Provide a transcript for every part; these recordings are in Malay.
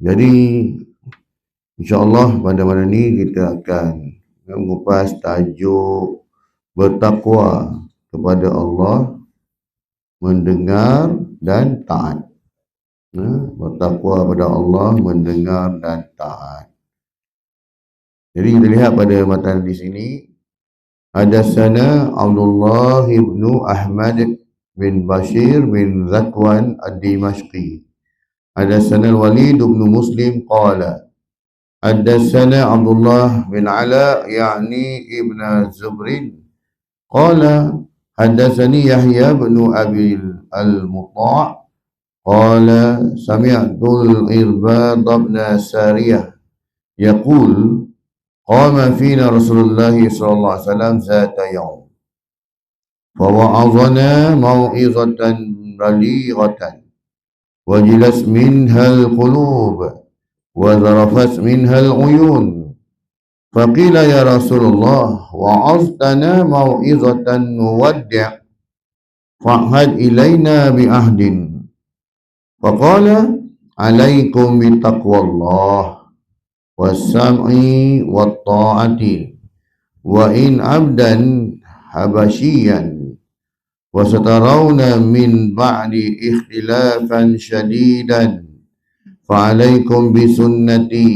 Jadi insya-Allah pada malam ini kita akan mengupas tajuk bertakwa kepada Allah, mendengar dan taat. Bertakwa kepada Allah, mendengar dan taat. Jadi kita lihat pada matan di sini, hadatsana Abdullah bin Ahmad bin Bashir bin Zakwan ad-Dimashqi. Hadatsana Al-Walid bin Muslim qala hadatsana Abdullah bin Ala yakni Ibn Zubrin qala hadatsani Yahya bin Abi al-Muta' qala sami'tu al-Irbad bin Sariyah yaqul qama fina Rasulullah sallallahu alaihi wasallam zata yawm fa wa'azana mau'izatan balighatan wajilas minha al-qulub وذرفت منها العيون فقيل يا رسول الله وعظتنا موعظة نودع فعهد إلينا بعهد فقال عليكم بتقوى الله والسمع والطاعة وإن عبدا حبشيا وسترون من بعد اختلافا شديدا فعليكم بسنتي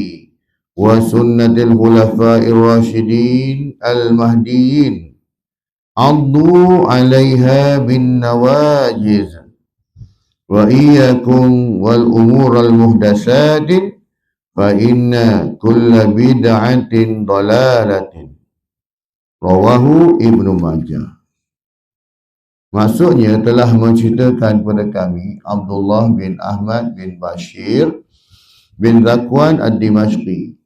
وسنة الخلفاء الراشدين المهديين عضوا عليها بالنواجذ وإياكم والأمور المحدثات فإن كل بدعة ضلالة رواه Ibn Majah. Maksudnya telah menceritakan kepada kami Abdullah bin Ahmad bin Bashir bin Zakwan ad-Dimashqi,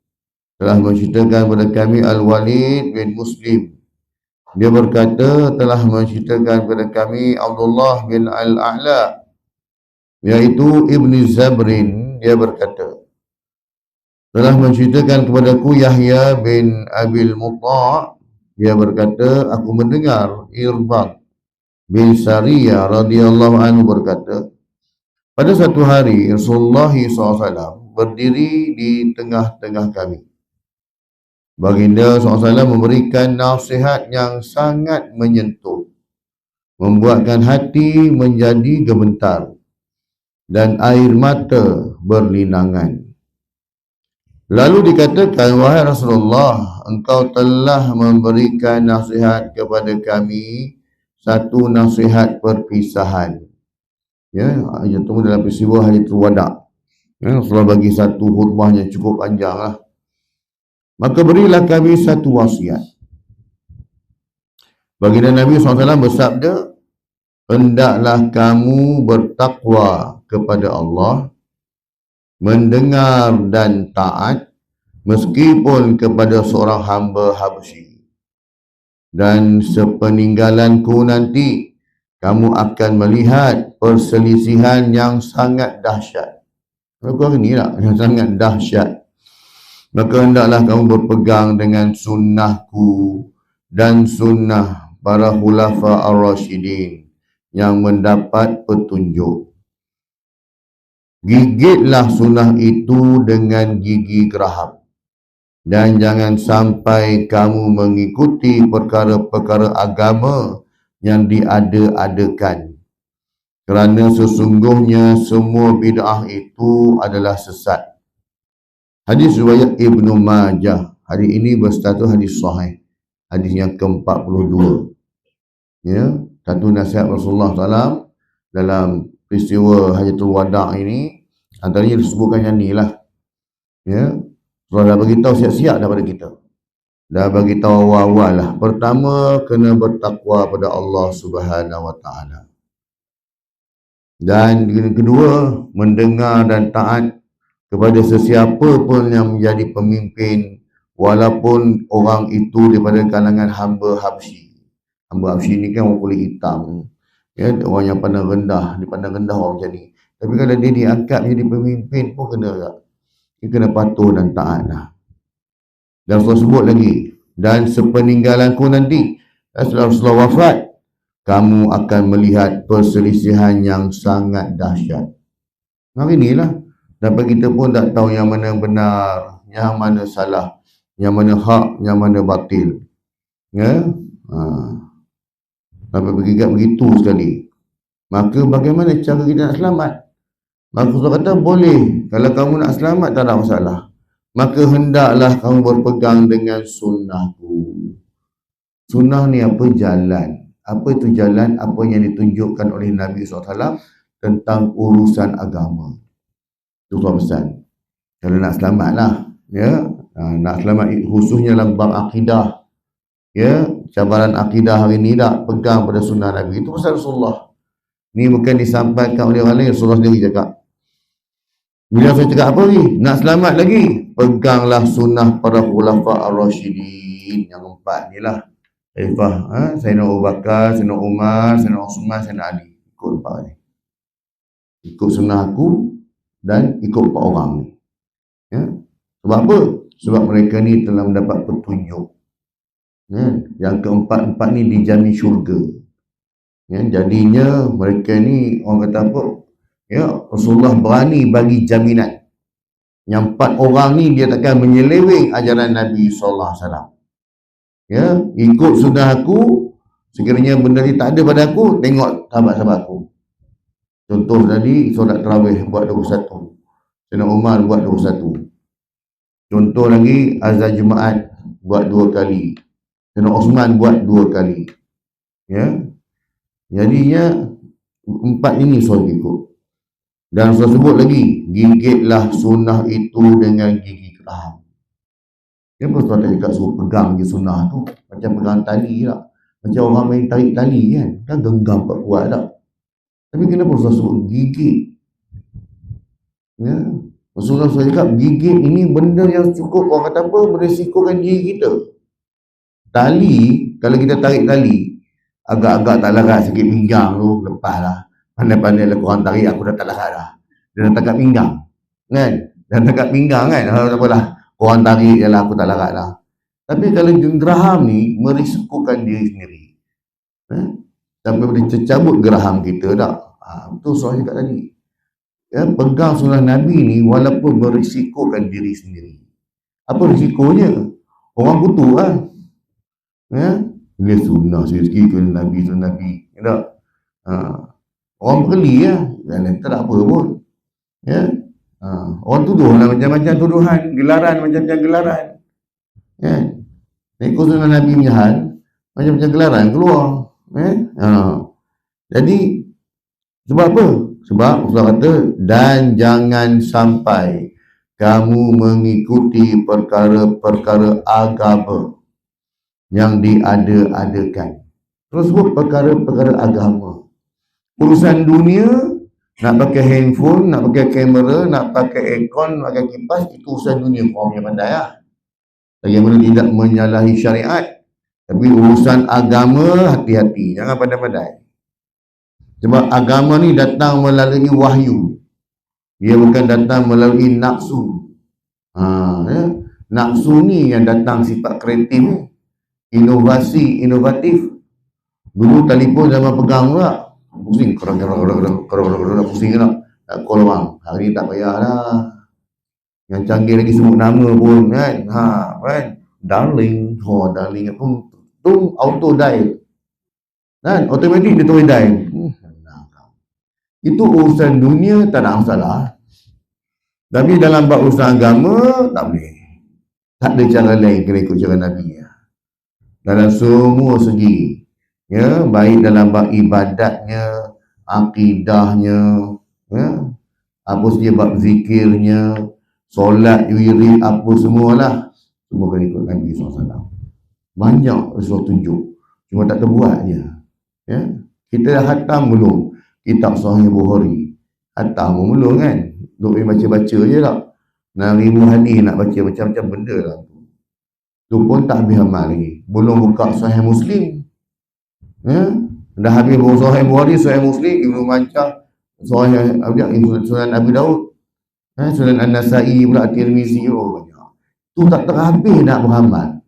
telah menceritakan kepada kami Al-Walid bin Muslim. Dia berkata telah menceritakan kepada kami Abdullah bin Al-A'la iaitu Ibn Zabrin. Dia berkata telah menceritakan kepadaku Yahya bin Abil Muta'. Dia berkata aku mendengar Irbad bin Sariyah radhiyallahu anhu berkata, pada satu hari Rasulullah SAW berdiri di tengah-tengah kami. Baginda SAW memberikan nasihat yang sangat menyentuh, membuatkan hati menjadi gemetar dan air mata berlinangan. Lalu dikatakan, wahai Rasulullah, engkau telah memberikan nasihat kepada kami satu nasihat perpisahan. Ya, itu dalam peristiwa Hajjatul Wada'. Ya, Rasulullah bagi satu khutbahnya cukup panjang lah. Maka berilah kami satu wasiat. Baginda Nabi SAW bersabda, hendaklah kamu bertakwa kepada Allah, mendengar dan taat meskipun kepada seorang hamba Habsyi. Dan sepeninggalanku nanti kamu akan melihat perselisihan yang sangat dahsyat. Aku ni lah yang sangat dahsyat. Maka hendaklah kamu berpegang dengan sunnahku dan sunnah para khulafa ar-rasyidin yang mendapat petunjuk. Gigitlah sunnah itu dengan gigi geraham. Dan jangan sampai kamu mengikuti perkara-perkara agama yang diada-adakan. Kerana sesungguhnya semua bid'ah itu adalah sesat. Hadis riwayat Ibn Majah. Hari ini berstatus hadis sahih. Hadis yang ke-42. Ya, satu nasihat Rasulullah SAW dalam peristiwa Hajjatul Wada' ini, antaranya disebutkan yang ni lah. Ya, Rasulullah dah beritahu siap-siap daripada kita. Dah beritahu awal-awal lah. Pertama, kena bertakwa pada Allah Subhanahu Wa Taala. Dan kedua, mendengar dan taat kepada sesiapa pun yang menjadi pemimpin, walaupun orang itu daripada kalangan hamba Habsyi. Hamba Habsyi ni kan orang kulit hitam. Ya, orang yang pandang rendah, dipandang rendah orang macam ni. Tapi kalau dia diangkat menjadi pemimpin pun kena tak? Dia kena patuh dan taat lah. Dan Rasulullah sebut lagi, dan sepeninggalanku nanti, setelah Rasulullah wafat, kamu akan melihat perselisihan yang sangat dahsyat. Hari inilah Sampai kita pun tak tahu yang mana benar, yang mana salah, yang mana hak, yang mana batil. Ya? Sampai begitu sekali. Maka bagaimana cara kita nak selamat? Maka Rasulullah kata, boleh. Kalau kamu nak selamat, tak ada masalah. Maka hendaklah kamu berpegang dengan sunnahku. Sunnah ni apa? Jalan. Apa itu jalan? Apa yang ditunjukkan oleh Nabi SAW tentang urusan agama. Itu pesan. Kalau nak selamat lah. Ya? Nak selamat khususnya dalam bab akidah. Ya, cabaran akidah hari ni tak pegang pada sunnah Nabi. Itu pasal Rasulullah. Ni bukan disampaikan oleh orang lain, Rasulullah sendiri cakap. Bila saya cakap apa ni? Nak selamat lagi, peganglah sunnah para khulafa ar-rasyidin. Yang empat ni lah. Sayyidina Abu Bakar, Sayyidina Umar, Sayyidina Uthman, Sayyidina Ali. Ikut empat ni. Ikut sunnah aku dan ikut empat orang ni. Ya? Sebab apa? Sebab mereka ni telah mendapat petunjuk. Ya, yang keempat-empat ni dijamin syurga. Ya, jadinya mereka ni orang kata apa? Ya, Rasulullah berani bagi jaminan. Yang empat orang ni dia takkan menyeleweng ajaran Nabi SAW. Ya, ikut sunnah aku, sekiranya benda ni tak ada pada aku, tengok sahabat-sahabat aku. Contoh tadi solat tarawih buat 21. Sayyidina Umar buat 21. Contoh lagi azan Jumaat buat 2 kali. Sayyidina Uthman buat 2 kali. Ya. Jadinya 4 ini soal ikut. Dan saya sebut lagi, gigitlah sunnah itu dengan gigi geraham. Dia pun tak cakap suruh pegang je sunnah tu. Macam pegang tali tak. Macam orang main tarik tali kan. Kan genggam kuat tak. Tapi kenapa Rasulullah sebut gigit? Ya. Rasulullah cakap gigit ini benda yang cukup orang kata apa, merisikokan diri kita. Tali, kalau kita tarik tali, agak-agak tak larat sikit pinggang tu, lepas lah. Pandai-pandai lah korang tarik, aku dah tak larat dah. Dia dah takat pinggang. Kan? Dah takat pinggang kan? Tak apalah. Korang tarik je lah, aku tak larat lah. Tapi kalau geraham ni, merisikokan diri sendiri. Sampai boleh tercabut geraham kita tak? Betul soal cakap tadi. Ya, pegang sunnah Nabi ni, walaupun merisikokan diri sendiri. Apa risikonya? Orang kutuk lah. Ya, dia sunnah sikit ke Nabi, sunnah Nabi. Tak? Orang beli ya, dan tak apa pun. Ya. Orang tuduh lah macam-macam tuduhan, gelaran macam-macam gelaran. Ya. Ikut sunnah Nabi punya hal, macam-macam gelaran keluar. Ya. Jadi sebab apa? Sebab Allah kata, dan jangan sampai kamu mengikuti perkara-perkara agama yang diada-adakan. Terus sebut perkara-perkara agama. Urusan dunia, nak pakai handphone, nak pakai kamera, nak pakai aircon, nak pakai kipas, itu urusan dunia. Korang yang pandai lah. Bagaimana tidak menyalahi syariat. Tapi urusan agama, hati-hati. Jangan pandai-pandai. Sebab agama ni datang melalui wahyu. Dia bukan datang melalui nafsu. Ya. Nafsu ni yang datang sifat kreatif. Inovasi, inovatif. Dulu telefon zaman pegang pula. Pusing, kerang-kerang, pusing ke nak call orang. Hari ni tak payah lah. Yang canggih lagi sebut nama pun kan. Kan? Darling. Darling pun tu auto dial. Kan? Automatik dia terus dial. Itu urusan dunia tak ada masalah. Tapi dalam bab urusan agama tak boleh. Tak ada cara lain kena ikut cara Nabi. Dalam semua segi. Ya, baik dalam bab ibadatnya, akidahnya, ya, apa saja bab zikirnya, solat, wirid, apa semualah. Semua kena ikut Nabi SAW. Banyak Rasulullah tunjuk. Cuma tak terbuat je. Ya. Kita dah khatam belum? Kitab Sahih Bukhari. Khatam belum kan? Duk baca-baca je tak? 6,000 hadis nak baca macam-macam benda lah. Tu pun tak habis amal lagi. Belum buka Sahih Muslim. Ya? Dah habis Sahih Bukhari, Sahih Muslim, Ibnu Majah, Sahih Sunan Abi Daud, Sunan An-Nasai pula, Tirmizi, banyak. Tu tak terhabis nak beramal.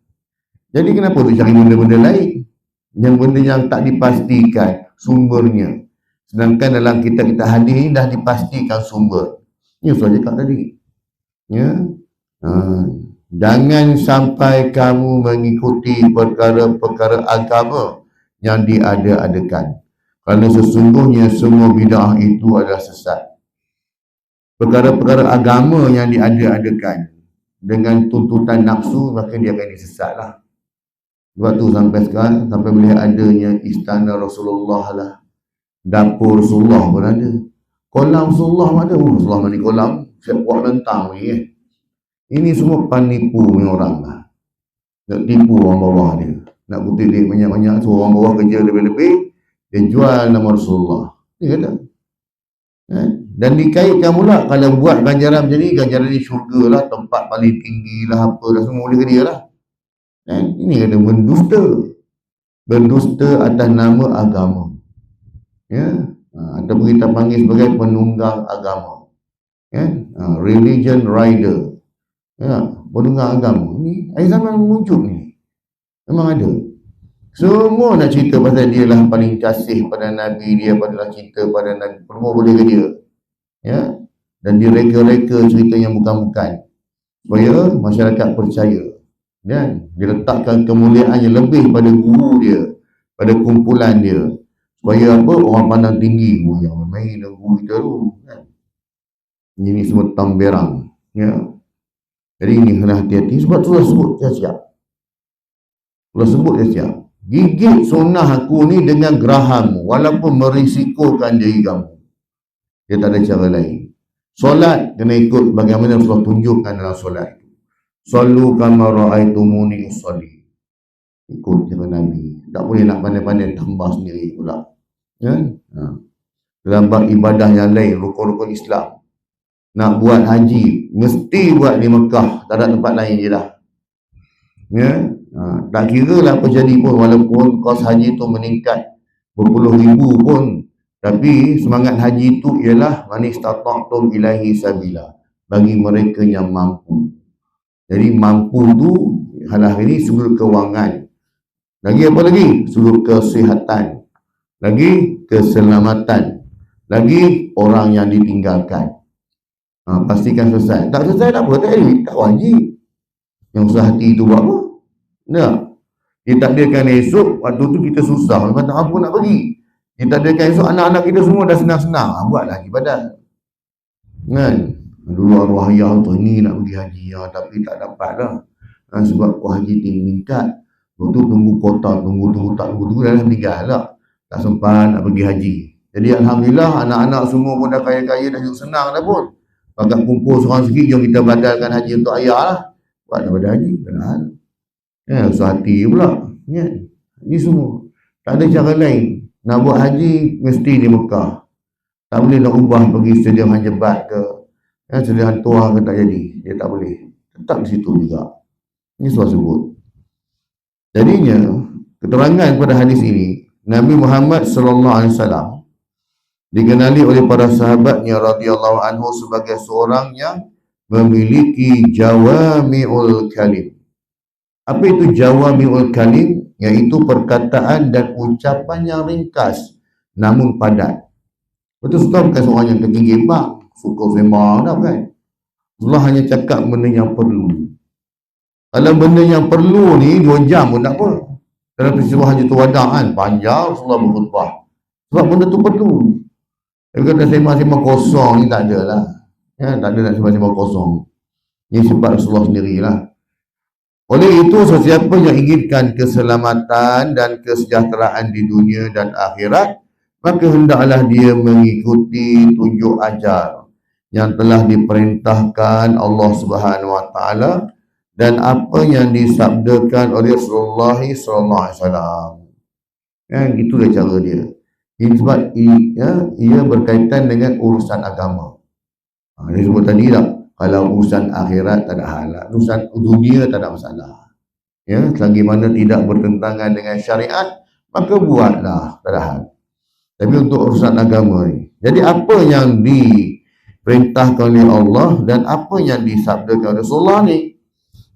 Jadi kenapa tu cari benda-benda lain? Yang benda yang tak dipastikan sumbernya. Sedangkan dalam kitab-kitab hadis ni dah dipastikan sumber. Ini saya cakap tadi. Ya. Jangan sampai kamu mengikuti perkara-perkara agama yang diada-adakan. Kerana sesungguhnya semua bid'ah itu adalah sesat. Perkara-perkara agama yang diada-adakan dengan tuntutan nafsu, maka dia akan disesatlah. Sebab tu sampai sekarang, sampai melihat adanya istana Rasulullah lah, dapur Rasulullah pun ada, kolam Rasulullah pun ada. Rasulullah mandi kolam, siap buat lentang ni. Ini semua penipu punya orang lah. Nak tipu orang bawah dia, nak putih duit banyak-banyak, so orang bawah kerja lebih-lebih, dia jual nama Rasulullah. Dia kata, dan dikaitkan pula kalau buat ganjaran macam ni, ganjaran ni syurga lah, tempat paling tinggi lah, apa dah semua boleh ke dia lah. Ini kata berdusta atas nama agama, ya, ataupun kita panggil sebagai penunggang agama, ya, religion rider, ya, penunggang agama. Ni akhir zaman muncul ni, memang ada. Semua nak cerita pasal dia lah paling kasih pada Nabi, dia adalah cinta pada Nabi, semua boleh ke dia, ya, dan dia reka-reka cerita yang bukan-bukan supaya masyarakat percaya. Dan dia letakkan kemuliaan yang lebih pada guru dia, pada kumpulan dia, supaya apa, orang pandang tinggi, yang main guru kita tu kan. Ini semua tamberang, ya. Jadi ini kena hati-hati. Sebab tu sebut siap-siap, sebut siap-siap, gigit sunnah aku ni dengan gerahammu, walaupun merisikokan diri kamu. Dia tak ada cara lain. Solat kena ikut bagaimana Rasulullah tunjukkan dalam solat. Sallu kama ra'aitumuni usalli. Ikut cara Nabi. Tak boleh nak pandai-pandai tambah sendiri pula. Ya? Dalam bab ibadah yang lain, rukun-rukun Islam, nak buat haji, mesti buat di Mekah, tak ada tempat lain je dah. Ya? Tak kira lah apa jadi pun, walaupun kos haji tu meningkat berpuluh ribu pun, tapi semangat haji itu ialah man istata'tum ilaihi sabila, bagi mereka yang mampu. Jadi mampu tu hal ini sudut kewangan, lagi apa lagi? Sudut kesihatan, lagi keselamatan, lagi orang yang ditinggalkan. Pastikan selesai. Tak selesai tak apa, tak wajib. Yang susah hati itu buat apa? Tak. Kita takdirkan esok, waktu tu kita susah, lepas tak apa nak pergi. Kita takdirkan esok anak-anak kita semua dah senang-senang, buatlah ibadat. Kan? Dulu arwah ayah tu ni nak pergi haji, tapi tak dapat lah. Sebab kos haji meningkat. Waktu tu tunggu kota, tunggu dah meninggal lah. Tak sempat nak pergi haji. Jadi alhamdulillah anak-anak semua pun dah kaya-kaya, dah senang dah pun. Agak kumpul seorang sikit, jom kita badalkan haji untuk ayah lah. Buat daripada haji, benar. Susah hati pula. Ini semua. Tak ada cara lain. Nak buat haji, mesti di Mekah. Tak boleh nak ubah pergi stadium Hanjebat ke, stadium Tua ke, tak jadi. Dia tak boleh. Tetap di situ juga. Ini soal sebut. Jadinya, keterangan pada hadis ini, Nabi Muhammad SAW dikenali oleh para sahabatnya radhiyallahu anhu sebagai seorang yang memiliki jawami'ul kalim. Apa itu jawami'ul kalim? Iaitu perkataan dan ucapan yang ringkas namun padat. Betul, suka bukan seorang yang tergembak, suka sembang dah kan. Allah hanya cakap benda yang perlu. Kalau benda yang perlu ni 2 jam pun tak apa. Dalam peristiwa Hajatul Wada kan, panjang Rasulullah berkhutbah. Sebab benda tu perlu. Tapi kata sembang-sembang kosong ni tak ada lah. Tak ada nak sembang-sembang kosong. Ini sebab Rasulullah sendirilah. Oleh itu, sesiapa yang inginkan keselamatan dan kesejahteraan di dunia dan akhirat, maka hendaklah dia mengikuti tunjuk ajar yang telah diperintahkan Allah Subhanahu Wa Taala dan apa yang disabdakan oleh Rasulullah sallallahu alaihi wasallam. Itulah cara dia. Ini sebab ia berkaitan dengan urusan agama. Dia sebut tadi tak, kalau urusan akhirat tak ada hal, urusan dunia tak ada masalah. Selagi mana tidak bertentangan dengan syariat, maka buatlah, tak ada hal. Tapi untuk urusan agama ni, jadi apa yang diperintahkan oleh Allah dan apa yang disabdakan oleh Rasulullah ni,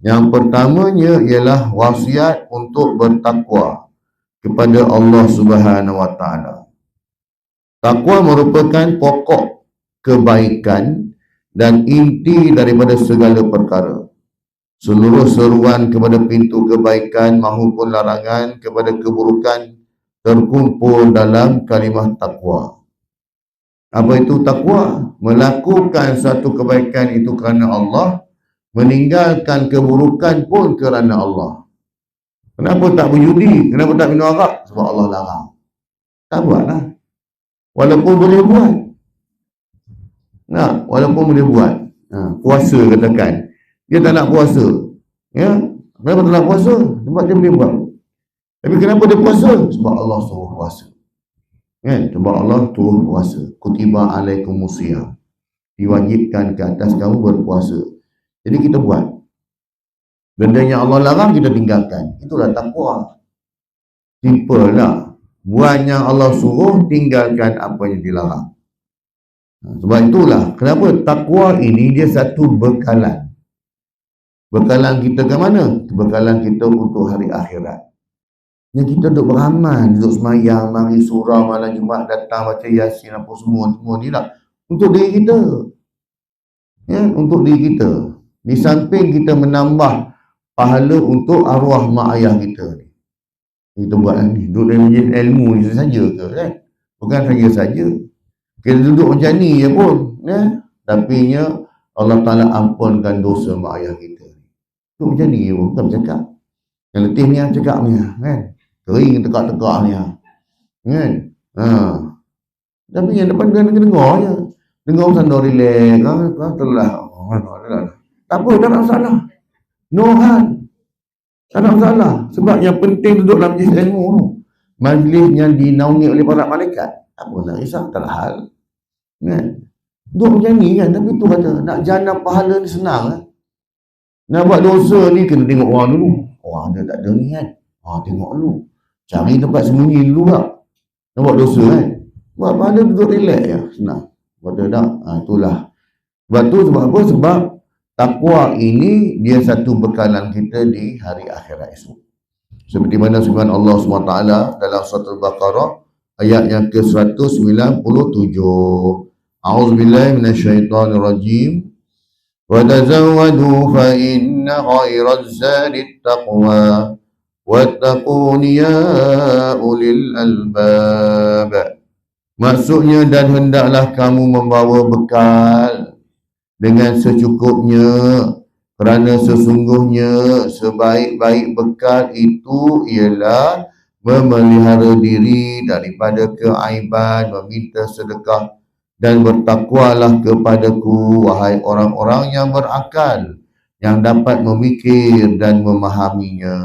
yang pertamanya ialah wasiat untuk bertakwa kepada Allah Subhanahu Wa Taala. Takwa merupakan pokok kebaikan dan inti daripada segala perkara. Seluruh seruan kepada pintu kebaikan maupun larangan kepada keburukan terkumpul dalam kalimah takwa. Apa itu takwa? Melakukan satu kebaikan itu kerana Allah, meninggalkan keburukan pun kerana Allah. Kenapa tak berjudi? Kenapa tak minum arak? Sebab Allah larang. Tak buatlah. Walaupun boleh buat. Nah, walaupun boleh buat. Puasa katakan. Dia tak nak puasa. Ya? Kenapa tak nak puasa? Sebab dia boleh buat. Tapi kenapa dia puasa? Sebab Allah suruh puasa. Kan? Sebab Allah suruh puasa. Kutiba alaikumusiyam. Diwajibkan ke atas kamu berpuasa. Jadi kita buat. Benda yang Allah larang kita tinggalkan. Itulah takwa. Simple lah. Buat yang Allah suruh, tinggalkan apa yang dilarang. Sebab itulah kenapa takwa ini dia satu bekalan. Bekalan kita ke mana? Bekalan kita untuk hari akhirat. Yang kita duduk beramal, duduk semayang, mari surah, malam Jumaat datang baca Yasin apa semua ni lah. Untuk diri kita. Ya, untuk diri kita. Di samping kita menambah pahala untuk arwah mak ayah kita ni. Kita buat ni, duduk dalam majlis ilmu ni saja ke kan? Bukan saja. Kita duduk macam ni je pun, ya. Tapi Allah Ta'ala ampunkan dosa mak ayah kita. Duduk macam ni je pun, bukan bercakap. Yang letih ni yang cakap ni kan? Kering tegak-tegak ni kan? Tapi yang depan dia dengar je. Dengar sana relax, telah. Tak apa, tak ada masalah. No hal. Tak ada masalah. Sebab yang penting duduk dalam majlis ilmu tu. Majlis yang dinaungi oleh para malaikat. Apa nak risau? Tak ada hal. Kan? Duduk macam ni kan. Tapi tu kata, nak jana pahala ni senang kan. Nak buat dosa ni kena tengok orang dulu. Orang dia tak ada ni kan. Tengok dulu. Cari tempat sembunyi dulu tak. Nak buat dosa kan. Buat pahala duduk relax je. Senang. Kata tak? Itulah. Sebab tu sebab apa? Sebab takwa ini dia satu bekalan kita di hari akhirat esok. Seperti mana firman Allah SWT dalam surah Al-Baqarah ayat yang ke-197. A'udzubillahi minasyaitonirrajim. Wa tazawwadu fa inna khairaz zadi taqwa wattaquni ya ulil albab. Maksudnya, dan hendaklah kamu membawa bekal dengan secukupnya, kerana sesungguhnya sebaik-baik bekal itu ialah memelihara diri daripada keaiban, meminta sedekah, dan bertakwalah kepadaku, wahai orang-orang yang berakal, yang dapat memikir dan memahaminya.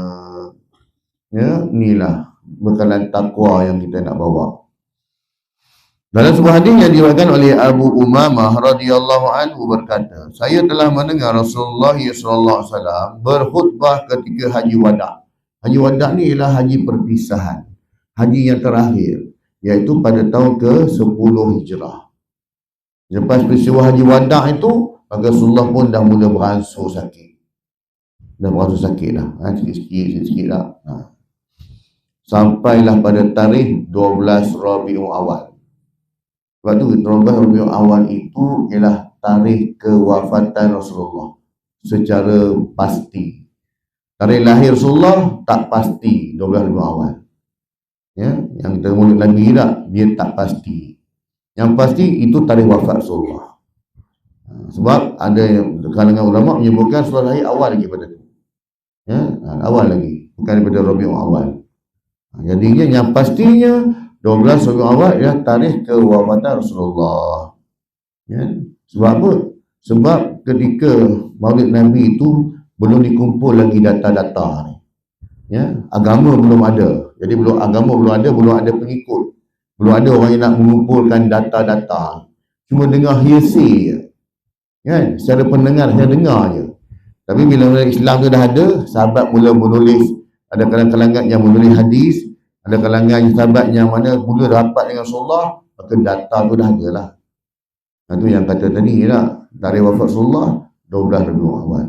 Ya, inilah bekalan takwa yang kita nak bawa. Dalam sebuah hadis yang diriwayatkan oleh Abu Umamah radhiyallahu anhu berkata, saya telah mendengar Rasulullah SAW berkhutbah ketika Haji Wada'. Haji Wada' ni ialah haji perpisahan, haji yang terakhir, iaitu pada tahun ke-10 Hijrah. Lepas peristiwa Haji Wada' itu, Rasulullah pun dah mula beransur sakit. Dah beransur sakit dah, sikit-sikit dah. Sampailah pada tarikh 12 Rabiul Awal. Sebab tu 12 Rabiul Awal itu ialah tarikh kewafatan Rasulullah secara pasti. Tarikh lahir Rasulullah tak pasti 12 Rabiul Awal. Ya, yang kita mulut lagi tak, dia tak pasti. Yang pasti itu tarikh wafat Rasulullah. Sebab ada kalangan ulama menyebutkan Rasulullah lahir awal lagi pada tu. Ya, awal lagi, bukan daripada Rabiul Awal. Jadinya yang pastinya 12 Rabiul Awal ialah tarikh kewafatan Rasulullah. Ya. Sebab apa? Sebab ketika Maulid Nabi itu belum dikumpul lagi data-data ni. Ya, agama belum ada. Jadi agama belum ada pengikut. Belum ada orang yang nak mengumpulkan data-data. Cuma dengar hearsay je. Kan? Secara pendengar saya dengar je. Tapi bila Islam tu dah ada, sahabat mula menulis. Ada kalangan yang menulis hadis. Ada kalangan sahabat yang mana mula rapat dengan Rasulullah, maka data tu dah ada lah. Itu yang kata tadi lah, tarikh wafat Rasulullah 12 Rabiul Awal.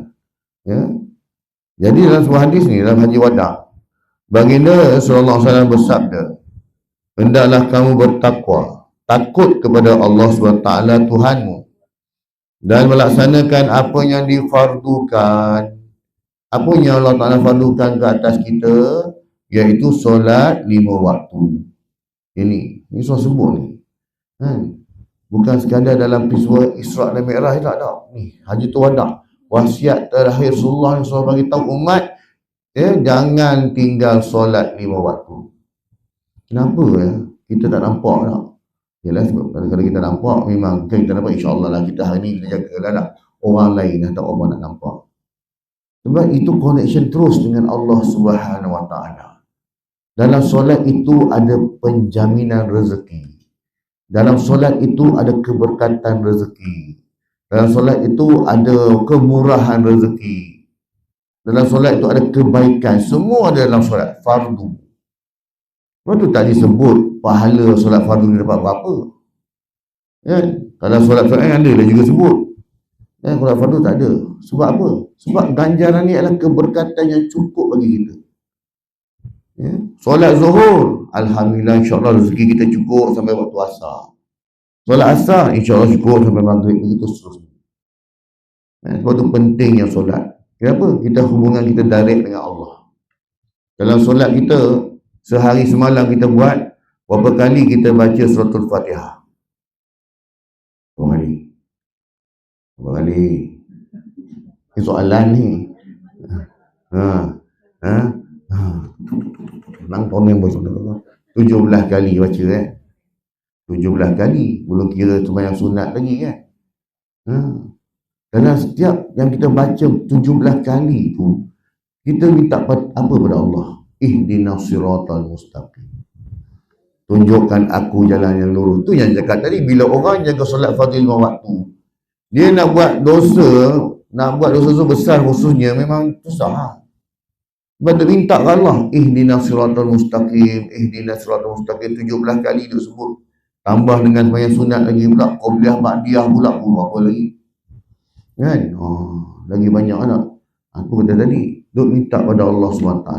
Ya. Jadi dalam sebuah hadis ni, dalam Haji Wada', baginda Rasulullah SAW bersabda, hendaklah kamu bertakwa, takut kepada Allah SWT Tuhanmu, dan melaksanakan apa yang difardukan. Apa yang Allah Ta'ala fardukan ke atas kita, iaitu solat 5 waktu. Ini surah sebut ni. Bukan sekadar dalam peristiwa Isra' dan Mi'raj, tak. Ni Hajjatul Wada', wasiat terakhir Rasulullah yang Rasulullah bagi tahu umat, jangan tinggal solat 5 waktu. Kenapa kita tak nampak tak? Yalah, sebab kalau kita nampak, memang kita nampak, insya-Allah lah kita hari ni kita jaga lah. Orang lain tak orang nak nampak. Sebab itu connection terus dengan Allah Subhanahu Wa Taala. Dalam solat itu ada penjaminan rezeki. Dalam solat itu ada keberkatan rezeki. Dalam solat itu ada kemurahan rezeki. Dalam solat itu ada kebaikan. Semua ada dalam solat fardu. Sebab tu tak disebut pahala solat fardu ni dapat berapa. Kalau solat ada lah juga sebut. Solat fardu tak ada. Sebab apa? Sebab ganjaran ni adalah keberkatan yang cukup bagi kita. Solat zuhur, alhamdulillah, insya-Allah rezeki kita cukup sampai waktu asar. Solat asar, insya-Allah cukup sampai maghrib, begitu seterusnya. Sebab tu pentingnya solat. Kenapa? Kita hubungan kita direct dengan Allah. Dalam solat kita, sehari semalam kita buat berapa kali kita baca suratul Fatihah? Berapa kali? Ini soalan ni. Nang tahun yang bersama 17 kali baca 17 kali, belum kira sembahyang sunat lagi kan. Kerana setiap yang kita baca 17 kali tu, kita minta apa pada Allah? Ihdinas siratal mustaqim. Tunjukkan aku jalan yang lurus. Tu yang cakap tadi, bila orang jaga solat fardu 5 waktu, dia nak buat dosa besar khususnya, memang susah. Sebab dia minta ke Allah, ihdinas siratal mustaqim, ihdinas siratal mustaqim 17 kali dia sebut. Tambah dengan sembahyang sunat lagi pula, qabliyah ba'diyah pula, apa lagi. Kan? Lagi banyak anak. Aku kata tadi, duk minta pada Allah SWT.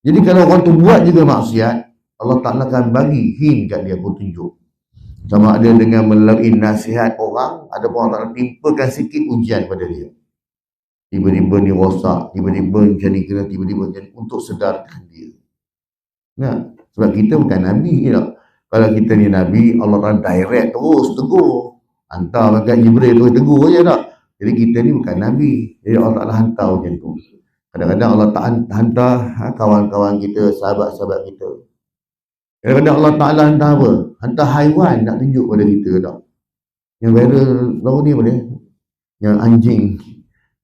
Jadi kalau orang tu buat juga maksiat, Allah Ta'ala akan bagi hint kat dia, petunjuk. Sama ada dengan melalui nasihat orang, ada pun Allah Ta'ala timpakan sikit ujian pada dia. Tiba-tiba ni rosak, tiba-tiba macam ni kena, tiba-tiba macam ni, untuk sedarkan dia. Sebab kita bukan Nabi tak? Kalau kita ni Nabi, Allah Ta'ala direct terus tegur. Hantar malaikat Jibril terus tegur je tak? Jadi kita ni bukan Nabi. Jadi Allah Ta'ala hantar macam tu. Kadang-kadang Allah Ta'ala hantar kawan-kawan kita, sahabat-sahabat kita. Kadang-kadang Allah Ta'ala hantar apa? Hantar haiwan nak tunjuk pada kita tak? Yang viral baru ni apa dia? Yang anjing,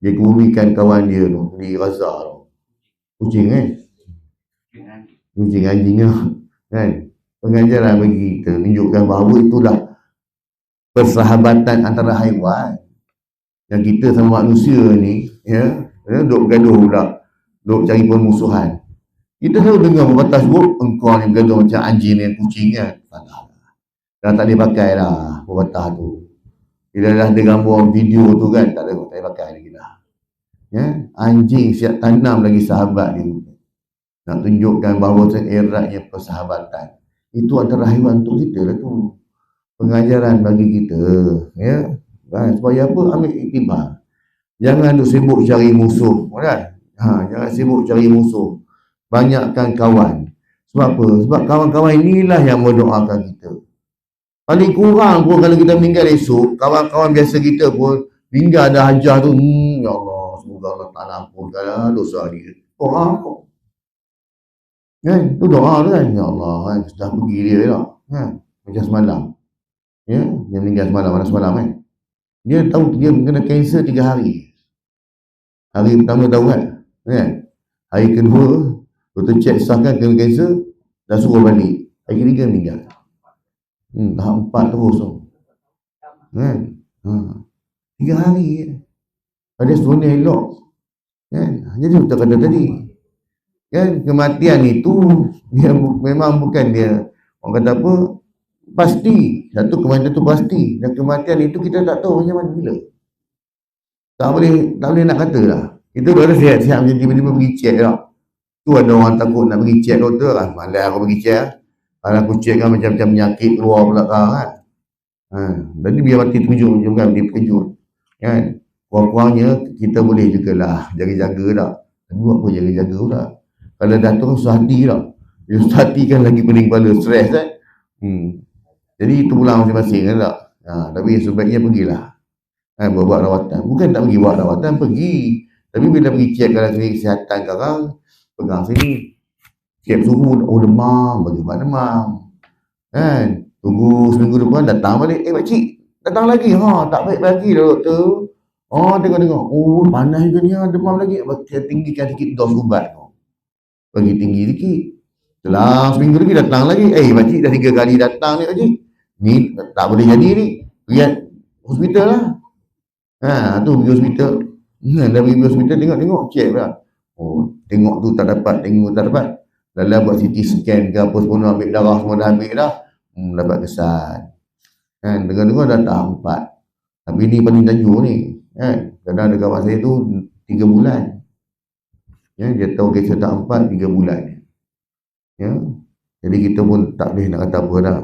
dia kebumikan kawan dia tu di Gaza tu. Kucing kucing anjing kan. Pengajaran bagi kita tunjukkan bahawa itulah persahabatan antara haiwan. Yang kita sama manusia ni duk bergaduh pula, duk cari permusuhan. Kita selalu dengar pepatah sebut, engkau ni bergaduh macam anjing ni, kucing kan. Dah tak boleh pakai lah pepatah tu. Bila dah ada gambar video tu kan, tak boleh pakai lagi dah. Anjing siap tanam lagi sahabat dia. Nak tunjukkan bahawa eratnya persahabatan. Itu antara haiwan untuk kita lah tu. Pengajaran bagi kita. Supaya apa? Ambil iktibar. Jangan duk sibuk cari musuh. Jangan sibuk cari musuh. Banyakkan kawan. Sebab apa? Sebab kawan-kawan inilah yang mendoakan kita. Paling kurang pun kalau kita meninggal esok, kawan-kawan biasa kita pun meninggal ada hajah tu, ya Allah, semoga Allah Ta'ala ampunkan dosa dia. Kok tu doa tu kan, ya Allah kan, sudah pergi dia tak, macam semalam, dia meninggal semalam, dia tahu dia kena kanser 3 hari. Hari pertama tahu kan, hari kedua doktor cek sahkan kena kanser, dah suruh balik. Hari ketiga meninggal. Tahap 4 terus tu. 3 hari ada sebenarnya elok. Jadi kita kata tadi, kematian itu dia memang bukan dia, orang kata apa, pasti. Satu, kematian itu pasti, dan kematian itu kita tak tahu macam mana bila. Tak boleh nak kata lah. Itu ada sihat-sihat macam tiba-tiba pergi cek lah. Tu ada orang takut nak pergi cek doktor lah. Malas aku pergi cek lah. Kalau aku cek kan macam-macam penyakit keluar belakang kan. Jadi biar mati terkejut macam kan, mati terkejut. Kan? Kurang-kurangnya kita boleh jugalah jaga-jaga tak. Buat apa jaga-jaga tak. Kalau dah tu susah hati tak. Bila susah hati kan lagi pening kepala, stres kan. Jadi itu pulang masing-masing kan tak. Tapi sebaiknya pergilah. Buat rawatan. Bukan tak pergi buat rawatan, pergi. Tapi bila pergi cek kalau klinik kesihatan sekarang, pegang sini. Cek suhu, demam, bagaimana demam. Kan? Tunggu seminggu depan datang balik. Pakcik, datang lagi. Tak baik lagi dah doktor. Tengok-tengok. Panas juga ni, demam lagi. Tinggikan sikit dos ubat. Bagi tinggi sikit. Setelah seminggu lagi datang lagi. Pakcik dah 3 kali datang ni pakcik. Ni tak boleh jadi ni. Pergi hospital lah. Tu pergi hospital. Dah pergi hospital tengok-tengok. Cek pula. Tengok tu tak dapat. Tengok tak dapat. Dalam buat CT scan ke apa semua, ambil darah semua dah ambil dah. Dapat kesan. Kan, dengar-dengar dah tahap 4. Tapi ni paling tajur ni. Kan, kadang ada kawan saya tu 3 bulan. Dia tahu kisah tahap 4, 3 bulan. Jadi kita pun tak boleh nak kata apa dah.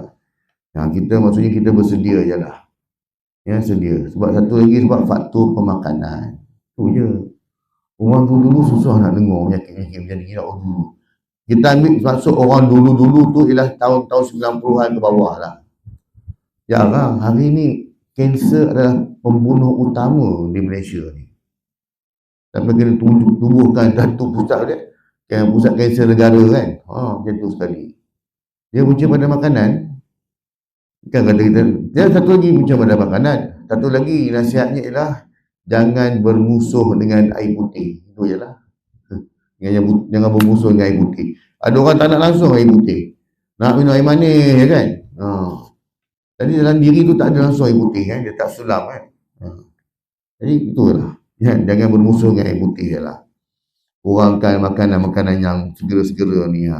Kita maksudnya kita bersedia je lah. Sedia. Sebab satu lagi sebab faktor pemakanan. Tu je. Orang tu dulu susah nak dengar penyakit-penyakit macam ni lah dulu. Kita ambil maksud orang dulu-dulu tu ialah tahun-tahun 90-an ke bawah lah. Jarang. Hari ni kanser adalah pembunuh utama di Malaysia ni. Sampai kena tubuhkan satu pusat dia. Kan, pusat kanser negara kan. Macam tu sekali. Dia punca pada makanan. Kan kata kita. Dia satu lagi punca pada makanan. Satu lagi nasihatnya ialah jangan bermusuh dengan air putih. Itu je lah. Jangan bermusuh dengan air putih. Ada orang tak nak langsung air putih. Nak minum air manis je kan. Jadi dalam diri tu tak ada langsung air putih kan. Dia tak sulam kan. Jadi itulah. Jangan bermusuh dengan air putih je lah. Kurangkan makanan-makanan yang segera-segera ni.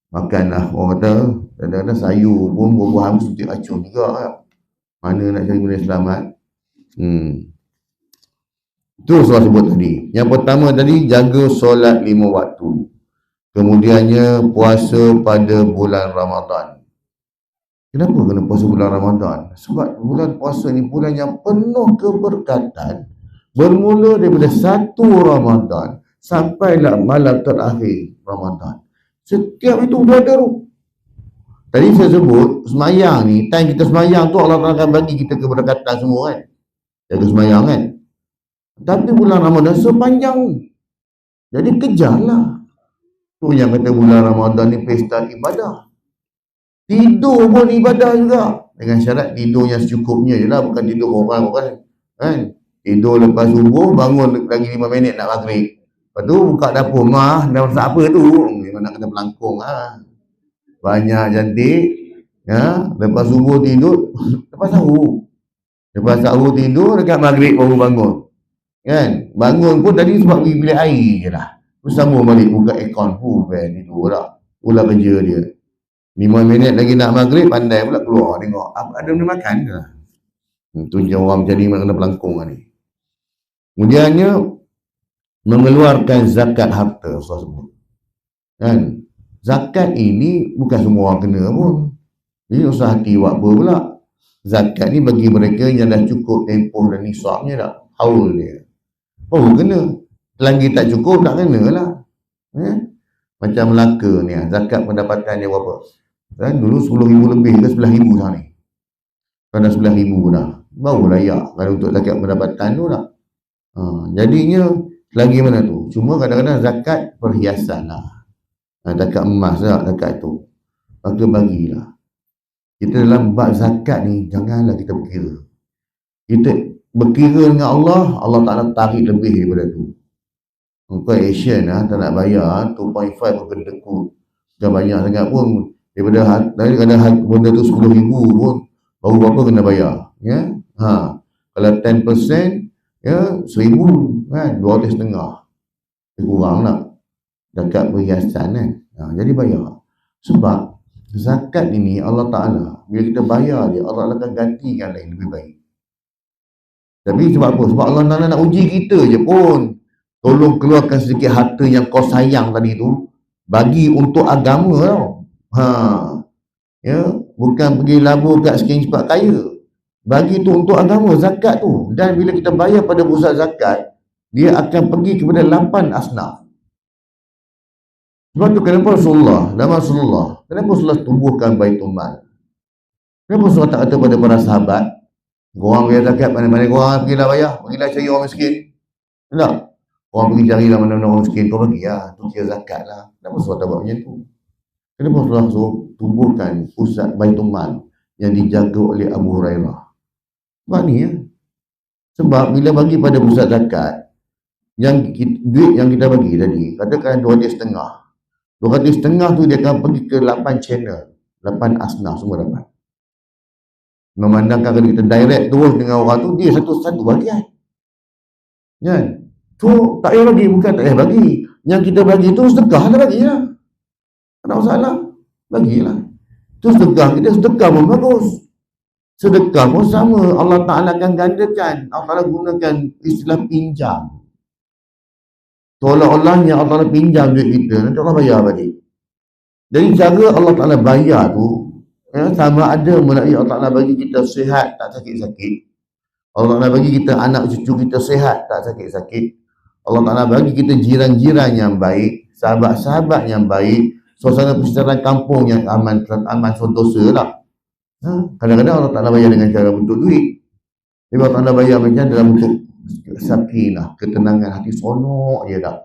Makanlah. Orang kata kadang-kadang sayur pun buah-buahan suntik racun juga kan. Mana nak cari benda selamat. Itu saya sebut tadi. Yang pertama tadi, jaga solat 5 waktu. Kemudiannya puasa pada bulan Ramadan. Kenapa kena puasa bulan Ramadan? Sebab bulan puasa ni bulan yang penuh keberkatan. Bermula daripada 1 Ramadan sampailah malam terakhir Ramadan. Setiap itu dia ada tu. Tadi saya sebut semayang ni, time kita semayang tu Allah akan bagi kita keberkatan semua kan. Jaga semayang kan. Tapi bulan Ramadan sepanjang. Jadi kejarlah. Tu yang kata bulan Ramadan ni pesta ibadah. Tidur pun ibadah juga. Dengan syarat tidur yang secukupnya je lah. Bukan tidur orang kan. Tidur lepas subuh, bangun lagi 5 minit nak maghrib. Lepas tu buka dapur mah, dah masak apa tu? Memang nak kena melangkung lah. Banyak cantik. Lepas subuh tidur, lepas sahur. Lepas sahur tidur, dekat maghrib baru bangun. Kan? Bangun pun tadi sebab pergi bilik air je lah. Terus sambung balik buka aircon. Tidur tak. Pula kerja dia. 5 minit lagi nak maghrib, pandai pula keluar tengok. Ada benda makan ke? Tunjuk orang macam ni kena pelangkung lah ni. Kemudiannya, mengeluarkan zakat harta. Saya sebut. Kan? Zakat ini bukan semua orang kena pun. Jadi usah hati buat apa pula. Zakat ni bagi mereka yang dah cukup tempoh dan nisabnya tak. Haul dia. Kena. Selagi tak cukup, tak kena lah. Macam Melaka ni, zakat pendapatan dia berapa? Kan? Dulu 10,000 lebih ke 11,000 sekarang ni. Kan dah 11,000 dah. Baru layak kalau untuk zakat pendapatan tu tak. Jadinya, lagi mana tu? Cuma kadang-kadang zakat perhiasan lah. Zakat emas lah, zakat tu. Maka bagilah. Kita dalam bab zakat ni, janganlah kita berkira. Kita berkira dengan Allah, Allah Ta'ala tarik lebih daripada tu. Kau action lah, tak nak bayar, 2.5 pun kena tekut. Dah banyak sangat pun, daripada kadang benda tu 10,000 pun, baru berapa kena bayar. Kalau 10%, 1,000, kan, 250. Kurang lah. Zakat perhiasan kan. Jadi bayar. Sebab, zakat ini Allah Ta'ala, bila kita bayar dia, Allah akan gantikan lain lebih baik. Tapi sebab apa? Sebab Allah Ta'ala nak uji kita je pun. Tolong keluarkan sedikit harta yang kau sayang tadi tu, bagi untuk agama tau. bukan pergi labur kat skin cepat kaya. Bagi tu untuk agama, zakat tu. Dan bila kita bayar pada pusat zakat, dia akan pergi kepada 8 asnaf. Sebab tu kenapa kenapa Rasulullah tumbuhkan Baitul Mal? Kenapa Rasulullah tak kata pada para sahabat, korang bayar zakat, mana-mana korang pergilah cari orang miskin. Tak? Korang pergi carilah mana-mana orang miskin, kau bagilah, tu kira zakat lah. Kenapa Rasulullah tak buat macam tu? Kenapa Rasulullah suruh tumbuhkan pusat Baitul Mal yang dijaga oleh Abu Hurairah? Sebab ni ya. Sebab bila bagi pada pusat zakat, duit yang kita bagi tadi, katakan 250, 250 tu dia akan pergi ke 8 channel, 8 asnaf semua dapat. Memandangkan kalau kita direct terus dengan orang tu, dia satu-satu bagian. Kan? Tu tak payah bagi, bukan tak payah bagi. Yang kita bagi tu sedekah lah, bagilah. Tak ada masalah. Bagilah. Tu sedekah, kita sedekah pun bagus. Sedekah pun sama. Allah Ta'ala akan gandakan. Allah Ta'ala gunakan istilah pinjam. Seolah-olahnya Allah Ta'ala pinjam duit kita, nanti Allah bayar balik. Jadi cara Allah Ta'ala bayar tu, sama ada melalui Allah Ta'ala bagi kita sihat, tak sakit-sakit. Allah Ta'ala bagi kita anak cucu kita sihat, tak sakit-sakit. Allah Ta'ala bagi kita jiran-jiran yang baik, sahabat-sahabat yang baik, suasana persekitaran kampung yang aman sentosa tak. Kadang-kadang Allah Ta'ala bayar dengan cara bentuk duit. Tapi Allah Ta'ala bayar macam dalam bentuk sakinah, ketenangan hati, sonok je tak.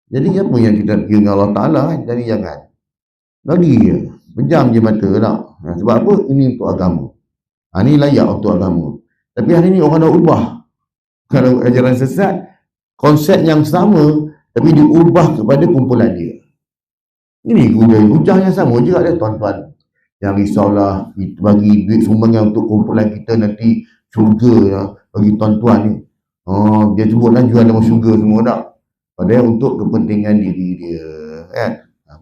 Jadi apa yang kita kira dengan Allah Ta'ala kan? Jadi jangan bagi je, pejam je mata tak. Sebab apa? Ini untuk agama. Ini layak untuk agama. Tapi hari ni orang dah ubah. Kalau ajaran sesat, konsep yang sama tapi diubah kepada kumpulan dia. Ini hujah yang sama juga dia tuan-tuan. Yang risaulah bagi duit sumbangan untuk kumpulan kita nanti syurga lah, bagi tuan-tuan ni. Dia sebutlah jual nama syurga semua tak. Padahal untuk kepentingan diri dia kan.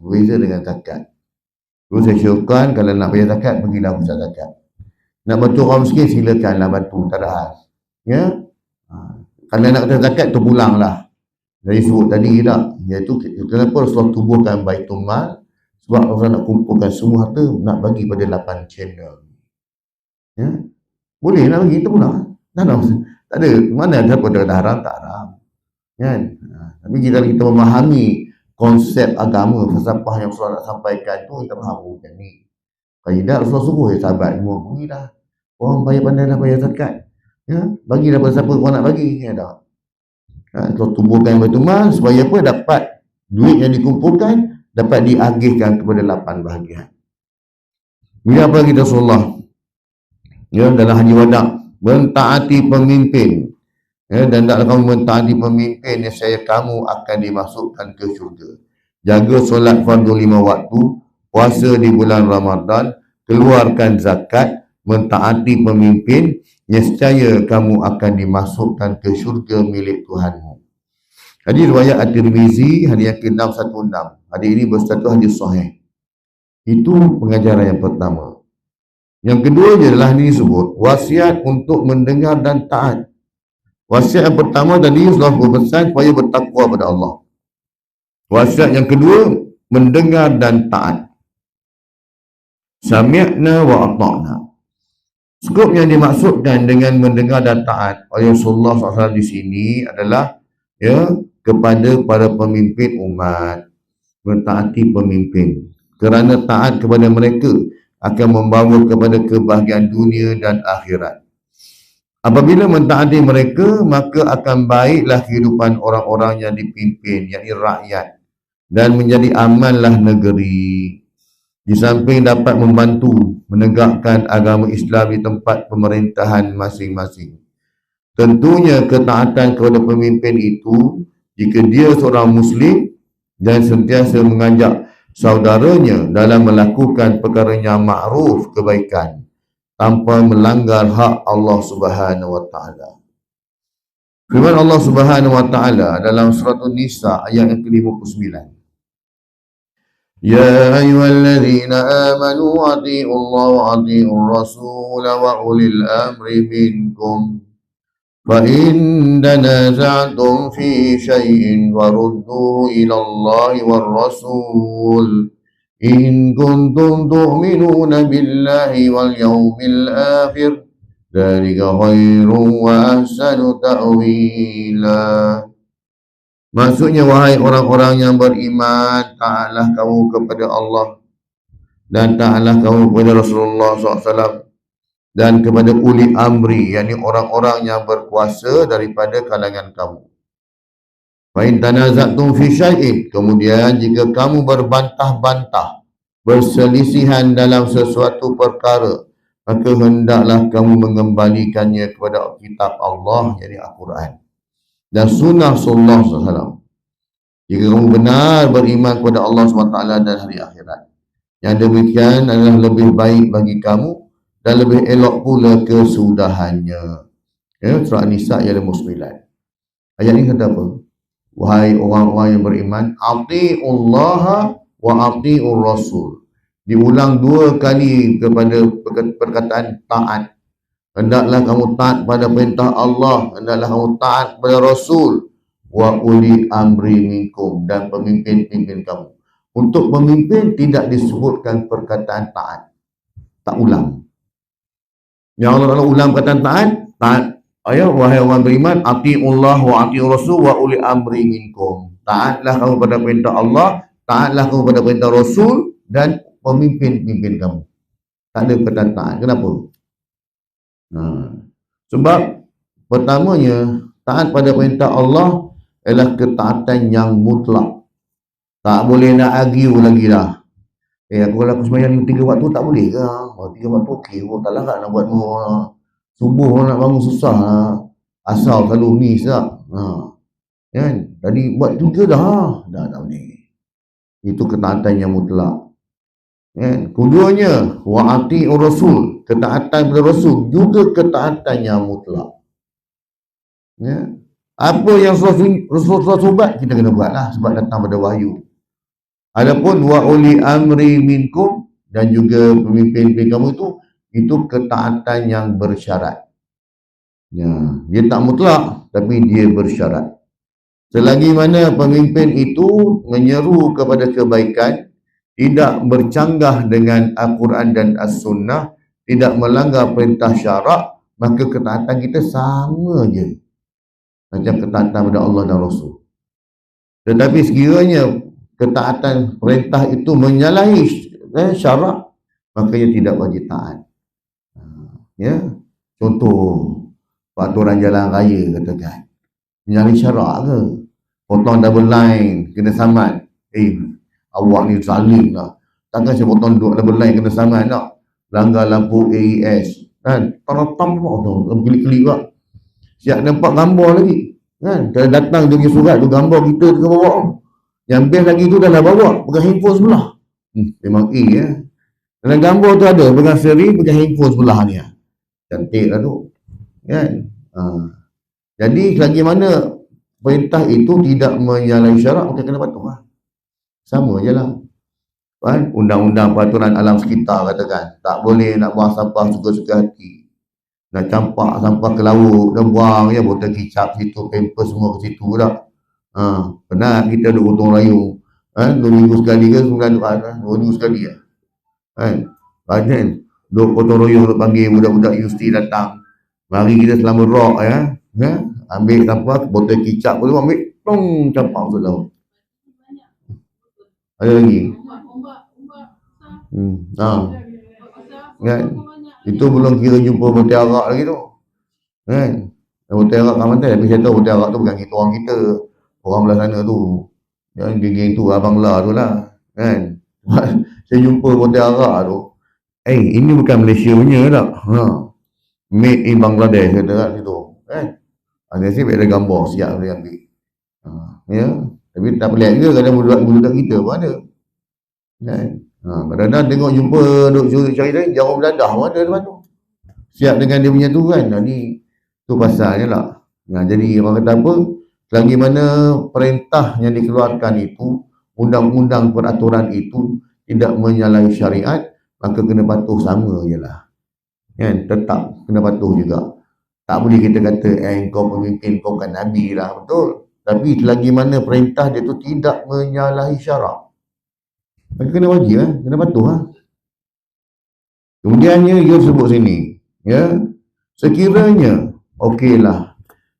Berbeza dengan zakat. Terus saya syorkan kalau nak bayar zakat, pergilah pusat zakat. Nak bantu orang miskin, silakanlah bantu, tak ada hal. Ya? Kalau nak kata zakat, terpulanglah. Dari sebut tadi tak, iaitu kenapa Rasulullah tubuhkan Baitul Mal? Sebab Rasulullah nak kumpulkan semua harta, nak bagi pada 8 channel. Ya? Boleh nak bagi, terpulang. Tak ada, mana ada pada kata haram, tak haram. Kan? Tapi kita memahami konsep agama, falsafah yang Rasulullah nak sampaikan tu, kita faham macam ni. Kalau tidak, Rasulullah suruh sahabat semua, pergilah. Orang pandai-pandailah bayar zakat. Ya? Bagilah pada siapa orang nak bagi. Ya tak? Kalau tumbuhkan Baitul Mal supaya apa? Dapat duit yang dikumpulkan dapat diagihkan kepada 8 bahagian. Bila apa kita Rasulullah? Ya, dalam haji wada, mentaati pemimpin. Ya, dan taklah kamu mentaati pemimpin, nescaya kamu akan dimasukkan ke syurga. Jaga solat fardu 5 waktu, puasa di bulan Ramadan, keluarkan zakat, mentaati pemimpin, nescaya kamu akan dimasukkan ke syurga milik Tuhanmu. Hadis riwayat At-Tirmizi, hadis yang ke-616. Hadis ini berstatus hadis sahih. Itu pengajaran yang pertama. Yang kedua adalah ini disebut wasiat untuk mendengar dan taat. Wasiat yang pertama tadi Rasulullah berpesan supaya bertakwa pada Allah. Wasiat yang kedua, mendengar dan taat. Sami'na wa ata'na. Skop yang dimaksudkan dengan mendengar dan taat oleh Rasulullah SAW di sini adalah kepada para pemimpin umat, mentaati pemimpin. Kerana taat kepada mereka akan membawa kepada kebahagiaan dunia dan akhirat. Apabila mentaati mereka, maka akan baiklah kehidupan orang-orang yang dipimpin, yakni rakyat, dan menjadi amanlah negeri. Di samping dapat membantu menegakkan agama Islam di tempat pemerintahan masing-masing. Tentunya ketaatan kepada pemimpin itu, jika dia seorang Muslim dan sentiasa mengajak saudaranya dalam melakukan perkara yang ma'ruf, kebaikan, tanpa melanggar hak Allah Subhanahu wa taala. Firman Allah Subhanahu wa taala dalam surah An-Nisa ayat yang ke-59. Ya ayyuhalladzina amanu atii'u Allah wa atii'ur rasul wa ulil amri minkum. Fa in tanaza'tum fi syai'in farudduhu ila Allah war rasul In kuntum tu'minuna billahi wal yawmil akhir dzalika khairun wa ahsanu ta'wila. Maksudnya, wahai orang-orang yang beriman, taatlah kamu kepada Allah dan taatlah kamu kepada Rasulullah SAW dan kepada uli amri, yakni orang-orang yang berkuasa daripada kalangan kamu. Fa in tanaza'tum fi syai'in, kemudian jika kamu berbantah-bantah, berselisihan dalam sesuatu perkara, maka hendaklah kamu mengembalikannya kepada kitab Allah, yakni Al-Quran, dan sunnah Rasulullah SAW. Jika kamu benar beriman kepada Allah SWT dan hari akhirat, yang demikian adalah lebih baik bagi kamu dan lebih elok pula kesudahannya. Ya, surah An-Nisa ayat 9. Ayat ini kata apa? Wahai orang-orang yang beriman, ati'ullaha wa ati'ur rasul. Diulang 2 kali kepada perkataan taat. Hendaklah kamu taat pada perintah Allah, hendaklah kamu taat pada Rasul, wa uli amri minkum, dan pemimpin-pemimpin kamu. Untuk pemimpin tidak disebutkan perkataan taat, tak ulang. Yang Allah ulang perkataan taat. Ayat, wahai orang beriman, ati'ullah wa ati'ur rasul wa uli amri minkum. Taatlah kamu pada perintah Allah, taatlah kamu pada perintah Rasul dan pemimpin-pemimpin kamu. Tak ada perkataan taat. Kenapa? Sebab pertamanya, taat pada perintah Allah ialah ketaatan yang mutlak. Tak boleh nak argue lagi dah. Kalau aku sembahyang 3 waktu tak boleh ke? 3 waktu okey, tak lah nak buat subuh nak bangun susah lah. Asal selalu miss tak? Kan? Tadi buat juga dah. Dah tak boleh. Itu ketaatan yang mutlak. Kan? Keduanya, wa'ati'ur rasul, ketaatan kepada Rasul juga ketaatan yang mutlak. Ya. Apa yang Rasulullah buat, kita kena buat lah, sebab datang pada wahyu. Adapun wa uli amri minkum, dan juga pemimpin kamu itu ketaatan yang bersyarat. Ya, dia tak mutlak, tapi dia bersyarat. Selagi mana pemimpin itu menyeru kepada kebaikan, tidak bercanggah dengan Al-Quran dan As-Sunnah, tidak melanggar perintah syarak, maka ketaatan kita sama je macam ketaatan pada Allah dan Rasul. Tetapi sekiranya ketaatan perintah itu menyalahi syarak, maka ia tidak wajib taat. Ya, contoh peraturan jalan raya katakan menyalahi syarak ke? Potong double line kena saman. Awak ni zalim lah. Takkan saya potong double line kena saman tak? Langgar lampu AES kan? Tam-tam tu kelip-kelip tak? Siap nampak gambar lagi kan? Kalau datang dia punya surat tu, gambar kita dekat bawah. Yang best lagi tu dah bawa pegang handphone sebelah. Memang ya. Dalam gambar tu ada pegang seri, pegang handphone sebelah ni. Cantik lah tu kan? Jadi selagi mana perintah itu tidak menyalahi syarak, maka kena patuh lah. Sama je lah kan? Undang-undang peraturan alam sekitar katakan tak boleh nak buang sampah suka-suka hati, nak campak sampah ke laut dan buang ya, botol kicap situ, pampers semua ke situ tak. Pernah kita duduk gotong royong 2 minggu sekali ke 2 minggu sekali lah kan, duduk gotong royong, duduk panggil budak-budak universiti datang, mari kita selama rock ambil sampah, botol kicap pun ambil tong campak ke laut. Ada lagi kan, itu belum kira jumpa botai arak lagi tu kan. Botai arak kat Kelantan, tapi saya tahu botai arak tu bukan kita orang, kita orang belah sana tu, yang geng-geng tu abang lah tu lah kan. Saya jumpa botai arak tu, ini bukan Malaysia punya tak, made in Bangladesh kata kat situ kan. Nasib ada gambar siap boleh ambil. Ya, tapi tak pelik ke kadang budak-budak kita pun ada kan. Kadang-kadang tengok jumpa duk cari lain, jauh beladah pun ada depan tu, siap dengan dia punya tu kan. Jadi tu pasalnya lah. Jadi orang kata apa, selagi mana perintah yang dikeluarkan itu, undang-undang peraturan itu tidak menyalahi syariat, maka kena patuh sama je lah kan. Tetap kena patuh juga. Tak boleh kita kata kau pemimpin, kau bukan Nabi lah, betul. Tapi selagi mana perintah dia tu tidak menyalahi syarak, Maka kena wajib lah, kena patuh lah. Kemudiannya dia sebut sini, ya, sekiranya okeylah,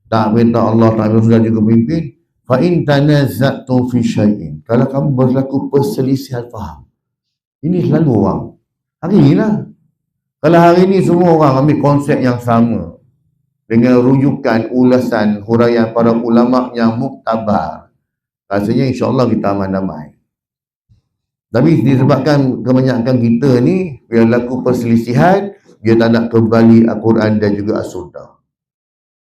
tak minta Allah, tak minta sudah juga pemimpin, fa in tanazza'tum fi syai'in, kalau kamu berlaku perselisihan faham. Ini selalu orang hari ni lah. Kalau hari ni semua orang ambil konsep yang sama dengan rujukan ulasan huraian para ulama yang muktabar, rasanya insya-Allah kita aman damai. Tapi disebabkan kebanyakan kita ni bila laku perselisihan, dia tak nak kembali Al-Quran dan juga As-Sunnah,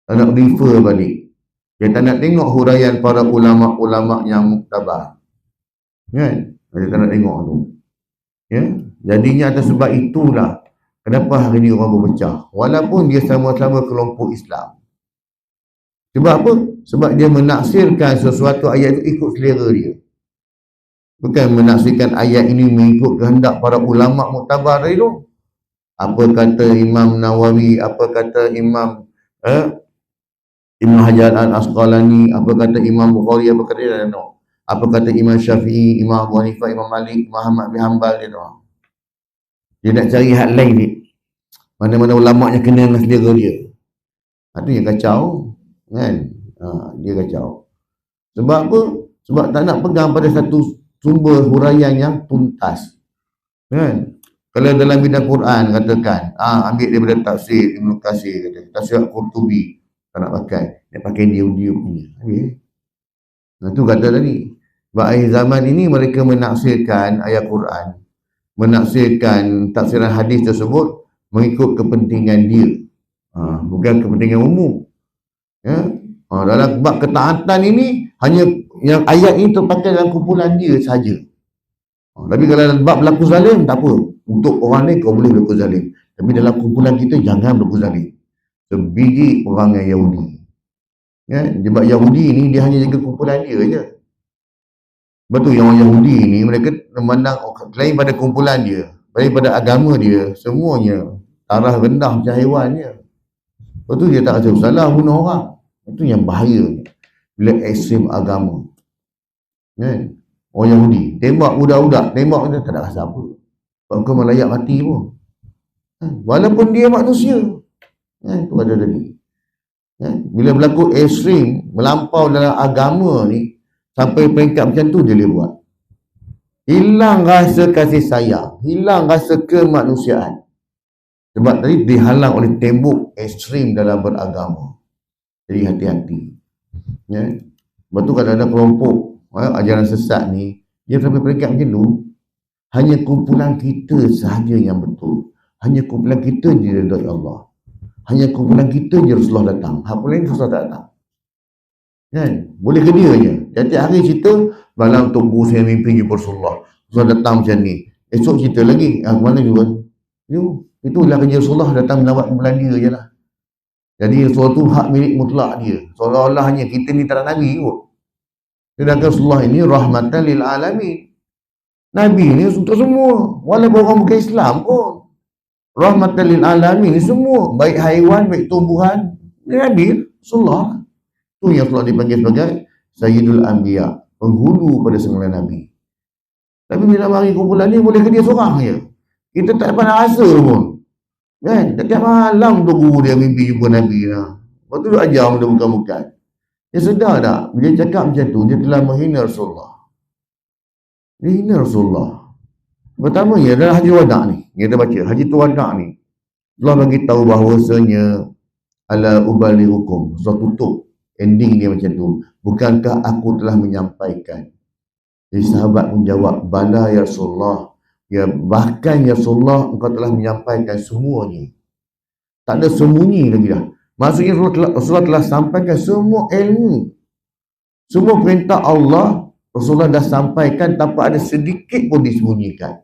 tak nak refer balik, dia tak nak tengok huraian para ulama-ulama yang muktabar, kan? Dia tak nak tengok tu, ya. Jadinya atas sebab itulah kenapa hari ni orang berpecah walaupun dia sama-sama kelompok Islam. Sebab apa? Sebab dia menaksirkan sesuatu ayat itu ikut selera dia, bukan menaksirkan ayat ini mengikut kehendak para ulama muktabar itu. Apa kata Imam Nawawi, apa kata Imam Ibn Hajar Al-Asqalani, apa kata Imam Bukhari, apa kata dia no. Apa kata Imam Syafi'i, Imam Abu Hanifah, Imam Malik, Muhammad bin Hanbal dia no. Dia nak cari hak lain ni, mana-mana ulama yang kena dengan selera dia. Itu yang kacau, kan? Dia kacau. Sebab apa? Sebab tak nak pegang pada satu sumber huraian yang tuntas, kan? Kalau dalam bidang Quran katakan, ambil daripada tafsir Ibn Katsir, kata tafsir Qurtubi, tak nak pakai, dia pakai dia punya. Itu kata tadi. Sebab akhir zaman ini mereka menaksirkan ayat Quran, menaksirkan tafsiran hadis tersebut mengikut kepentingan dia, bukan kepentingan umum, ya. Dalam bab ketaatan ini hanya yang ayat ini terpakai dalam kumpulan dia saja. Tapi kalau dalam bab berlaku zalim, tak apa, untuk orang lain kau boleh berlaku zalim, tapi dalam kumpulan kita jangan berlaku zalim. Sebiji orang yang Yahudi, ya. Sebab Yahudi ni dia hanya jaga kumpulan dia je. Betul, yang orang Yahudi ni mereka memandang selain pada kumpulan dia, daripada agama dia, semuanya taraf rendah macam haiwan je. Betul, dia tak rasa bersalah bunuh orang. Itu yang bahayanya bila ekstrim agama, kan? Orang Yahudi tembak budak-budak, tembak dia tak ada rasa apa, bukan melayak mati pun, walaupun dia manusia, itu ada tadi. Bila berlaku ekstrim melampau dalam agama ni sampai peringkat macam tu, dia boleh buat. Hilang rasa kasih sayang, hilang rasa kemanusiaan, sebab tadi dihalang oleh tembok ekstrim dalam beragama. Jadi hati-hati, ya. Sebab tu kalau ada kelompok ajaran sesat ni, dia sampai peringkat macam tu, hanya kumpulan kita sahaja yang betul, hanya kumpulan kita je redha Allah, hanya kumpulan kita je Rasulullah datang, hak lain Rasulullah tak datang, kan? Boleh ke dia je. Tiap-tiap hari cerita, malam tunggu saya mimpi jumpa Rasulullah, Rasulullah datang macam ni, esok cerita lagi, mana juga itulah kerja Rasulullah, datang melawat kumpulan dia je lah. Jadi Rasulullah tu hak milik mutlak dia, seolah-olah hanya kita ni tak ada Nabi kot. Sedangkan Rasulullah ini rahmatan lil alamin, Nabi ni untuk semua, walaupun orang bukan Islam pun, rahmatan lil alamin ni semua, baik haiwan, baik tumbuhan, dia hadir Rasulullah. Itu yang Rasulullah dipanggil sebagai Sayyidul Anbiya, penghulu pada semua Nabi. Tapi bila mari kumpulan ni, boleh ke dia seorang je, kita tak pernah rasa pun, kan? Setiap malam tu guru dia mimpi jumpa Nabi lah. Lepas tu dia ajar benda bukan-bukan. Dia sedar tak? Bila dia cakap macam tu, dia telah menghina Rasulullah. Dia hina Rasulullah. Pertama ya, dalam Haji Wada ni, kita baca Haji Wada ni, Allah bagi tahu bahawasanya ala ubali hukum, Rasulullah tutup ending dia macam tu, bukankah aku telah menyampaikan? Jadi sahabat menjawab, bala ya Rasulullah, ya bahkan ya Rasulullah, engkau telah menyampaikan semuanya, tak ada sembunyi lagi dah. Maksudnya Rasulullah telah sampaikan semua ilmu, semua perintah Allah Rasulullah dah sampaikan tanpa ada sedikit pun disembunyikan.